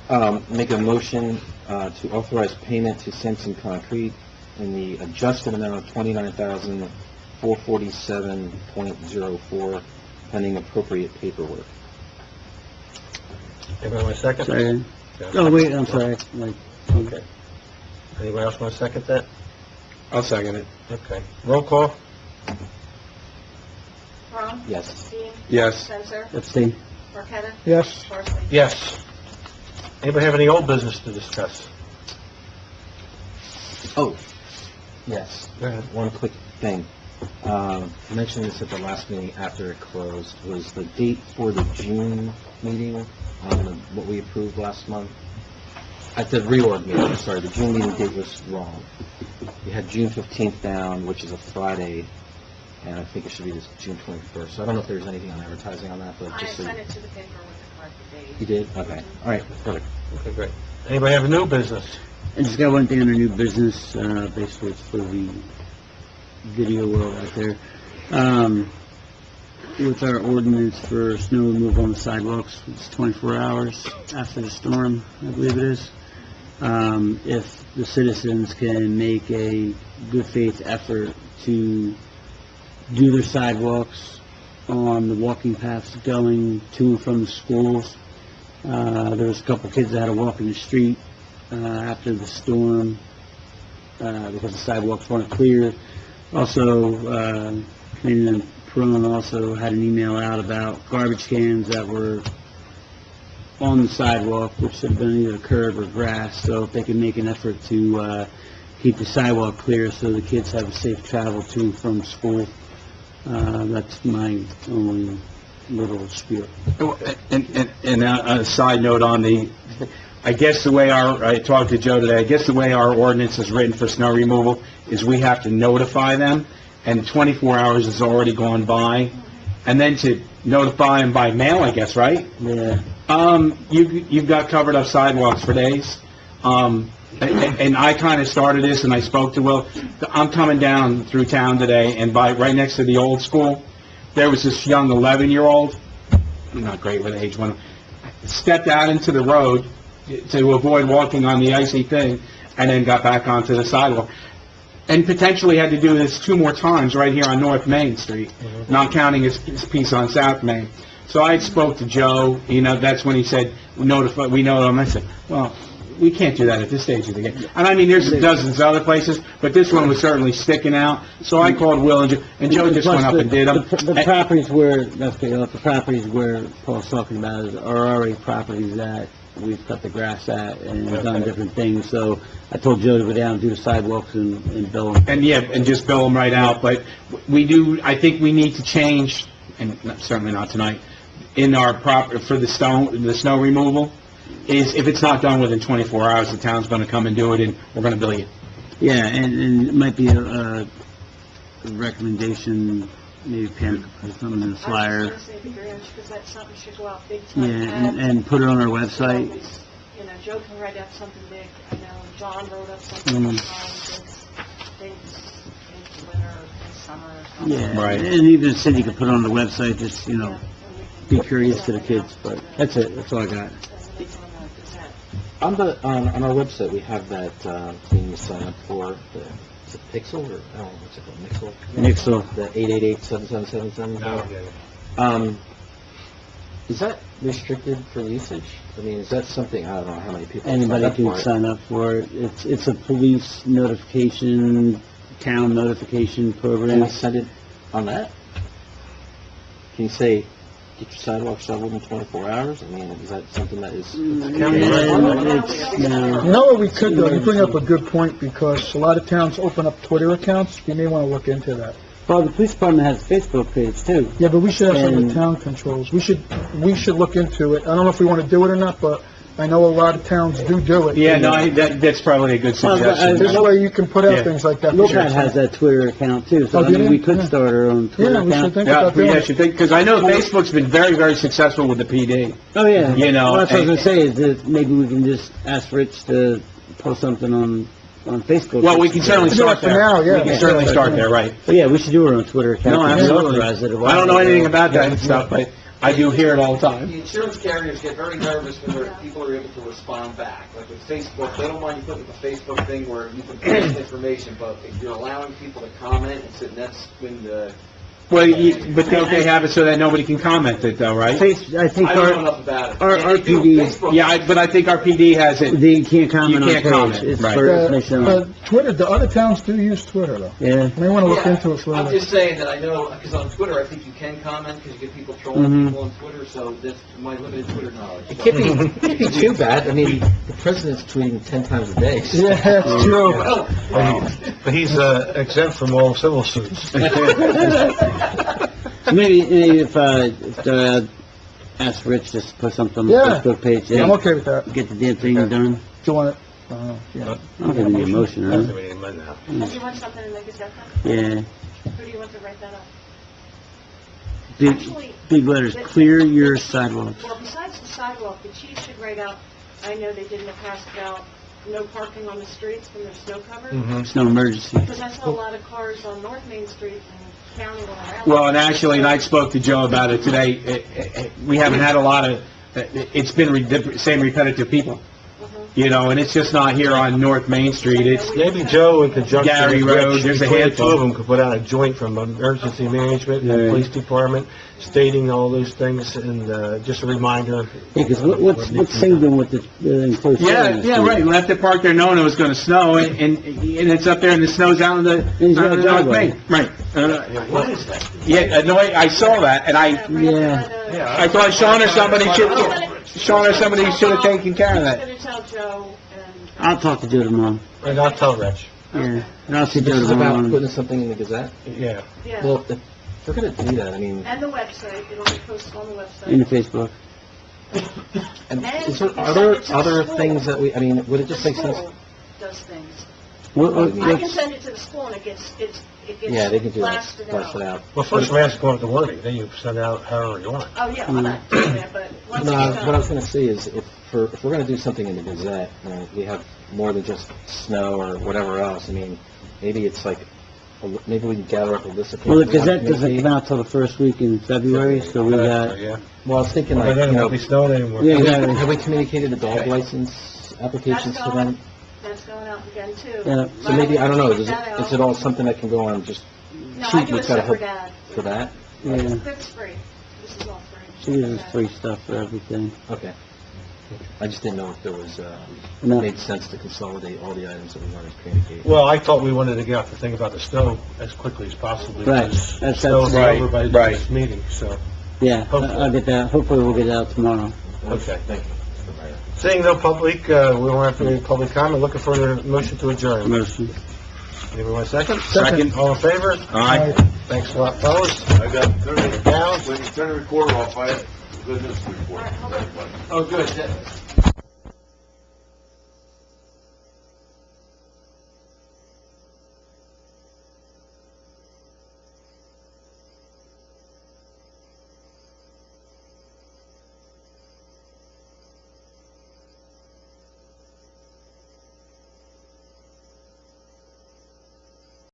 Make a motion to authorize payment to Simpson Concrete in the adjusted amount of $29,447.04 pending appropriate paperwork. Anybody want a second? Second. Yeah. Oh, wait, I'm sorry. Like, Okay. Anybody else want to second that? I'll second it. Okay. Roll call. Ron? Yes. Dean? Yes. Spencer? abstain. Marqueta? Yes. Dorsey? Yes. Anybody have any old business to discuss? Oh, yes. Go ahead. One quick thing. I mentioned this at the last meeting after it closed, was the date for the June meeting, what we approved last month. At the reorg meeting, sorry, the June meeting date was wrong. We had June 15th down, which is a Friday, and I think it should be this June 21st. So I don't know if there's anything on advertising on that, but I just so... sent it to the paper with the correct date. You did? Okay. All right, perfect. Okay, great. Anybody have a new business? I just got one thing under new business, basically it's for the video world out there. With our ordinance for snow removal on the sidewalks, it's 24 hours after the storm, I believe it is. If the citizens can make a good faith effort to do their sidewalks on the walking paths going to and from the schools. There was a couple kids that had to walk in the street after the storm because the sidewalks weren't clear. Also, Canadian and Peron also had an email out about garbage cans that were on the sidewalk, which should have been either curb or grass, so if they can make an effort to keep the sidewalk clear so the kids have a safe travel to and from school. That's my only little spiel. And a side note on the, I guess the way I talked to Joe today, I guess the way our ordinance is written for snow removal is we have to notify them, and 24 hours has already gone by, and then to notify them by mail, I guess, right? Yeah. You've got covered up sidewalks for days. And I kind of started this, and I spoke to Will. I'm coming down through town today, and right next to the old school, there was this young 11-year-old, not great with age, one, stepped out into the road to avoid walking on the icy thing, and then got back onto the sidewalk. And potentially had to do this 2 more times right here on North Main Street, not counting his piece on South Main. So I spoke to Joe, that's when he said, we know him. I said, well, we can't do that at this stage of the game. And I mean, there's dozens of other places, but this one was certainly sticking out. So I called Will, and Joe just went up and did them. The properties where, the properties where Paul's talking about are already properties that we've cut the grass at and done different things. So I told Joe to go down and do the sidewalks and bill them. And just bill them right out. But I think we need to change, and certainly not tonight, in our for the snow removal, is if it's not done within 24 hours, the town's going to come and do it, and we're going to bill you. Yeah, and it might be a recommendation, maybe Pam could put something in the flyer. I was just going to say, because that something should go out big time. Yeah, and put it on our website. Joe can write up something big. I know John wrote up something things in winter, in summer, or something. Yeah, Right. And even the city could put it on the website, just, be curious to the kids, but that's it, that's all I got. On our website, we have that thing you sign up for, is it Pixel, or, I don't know, what's it called, Mixel? Mixel. The 888-7777. No, okay. Is that restricted for usage? I mean, is that something, I don't know how many people Anybody sign up for can it. sign up for it. It's a police notification, town notification Can program. I send it on that? Can you say, get your sidewalk shoveled in 24 hours? I mean, is that something that is... You know what we could do? You bring up a good point, because a lot of towns open up Twitter accounts. We may want to look into that. Well, the police department has a Facebook page, too. Yeah, but we should have some And- the town controls. We should look into it. I don't know if we want to do it or not, but I know a lot of towns do it. Yeah, no, that's probably a good Well, but suggestion. This way you can put out Yeah. things like that. Lopat has that Twitter account, too, so Oh, I do mean, they? we could Yeah. start our own Twitter Yeah, we should account. think Yeah, about doing yeah, it. because I know Facebook's been very, very successful with the PD. Oh, yeah. You know, Well, that's what I was and- gonna say, is that maybe we can just ask Rich to post something on Facebook. Well, we can certainly We can do start it for there. now, yeah. We can certainly Yeah. start there, right. But yeah, we should do our own Twitter account. No, We absolutely. authorized it a while I don't know ago. anything about that stuff, but I do hear it all the time. The insurance carriers get very nervous when people are able to respond back. Like with Facebook, they don't mind you putting up a Facebook thing where you can post information, but if you're allowing people to comment, and that's when the Well, but don't they have it so that nobody can comment it though, right? I think I don't know our, enough about it. our Yeah, they do. RPD Facebook. Yeah, but I think our PD has it. they can't comment on You can't comment, page. It's right. for information only. Twitter, the other towns do use Twitter, though. Yeah. May want to look Yeah, into it I'm further. just saying that I know, because on Twitter, I think you can comment, because you get people trolling Mhm. people on Twitter, so that's my limited Twitter knowledge. It can't be too bad. I mean, the president's tweeting 10 times a day. Yeah, that's true. Well, But he's exempt from all civil suits. So maybe if ask Rich just to put something on the Yeah. Facebook page, Yeah, I'm okay with that. get the damn thing done. Do you want it? Yeah. I don't think we need a motion, That's huh? what we need now. Do you want something in the Gazette? Yeah. Who do you want to write that up? Big, Actually, big letters, clear your sidewalks. well, besides the sidewalk, the chief should write out, I know they did in the past about no parking on the streets when there's snow cover. It's no emergency. Because I saw a lot of cars on North Main Street and county going around. Well, and actually, and I spoke to Joe about it today, we haven't had a lot of, it's been same repetitive people, you know, and it's just not here on North Main Street, it's, Maybe Joe, in conjunction Gary with Road, Rich, there's a between the handful. two of them could put out a joint from emergency management and Yeah. police department stating all those things, and just a reminder. Yeah, 'cause what's Sing doing with the enclosed yeah, area? yeah, right, left it parked there knowing it was gonna snow, and it's up there and the snow's out in the, He's got a on the North driveway. Main, right. What is that? Yeah, no, I saw that, and Yeah. I thought Sean or somebody should have taken care of I'm that. going to tell Joe and... I'll talk to Joe tomorrow. And I'll tell Rich. Yeah. And I'll see This Joe is tomorrow. about and putting something in the Gazette. Yeah. Yeah, Well, if we're gonna do that, I mean, and the website, it'll be posted on the In the website. Facebook. and And is there you can other, send it to the other school. things that we, I mean, would it just The make sense? school does things. What, I can what's, send it to the school and it gets Yeah, they can do that, blasted blast it out. Well, first we have to come up with the wording, then you send out however you want. Oh, yeah, I'm not doing that, but once it's No, what I was done. gonna say is, if we're gonna do something in the Gazette, we have more than just snow or whatever else, I mean, maybe it's like, maybe we can gather up a list of people. well, the Gazette doesn't come out till the first week in February, so we got, Yeah. Well, I was thinking But like, then you it know, won't be snowing anymore. Yeah, have exactly. we- have we communicated the dog license applications to them? That's going out again, too. Yeah. So maybe, I don't know, is That out. it all something that can go on just No, I cheap, do a we've gotta separate hook ad. for that? yeah, That's free. This is all free. she uses free stuff for everything. Okay. I just didn't know if there was, No. made sense to consolidate all the items that we wanted to communicate. Well, I thought we wanted to get out the thing about the snow as quickly as possible. Right. because That's- Snow will be right, over by right. this meeting, so, Yeah, Hopefully. I'll get that, hopefully we'll get it out tomorrow. okay. Thank you. Seeing no public, we don't have any public comment, looking for a motion to adjourn. Motion. Anyone want a second? Second. All in favor? Aye. Thanks a lot, fellas. I got, Down. when you turn the recorder off, I have good news to report. Oh, good.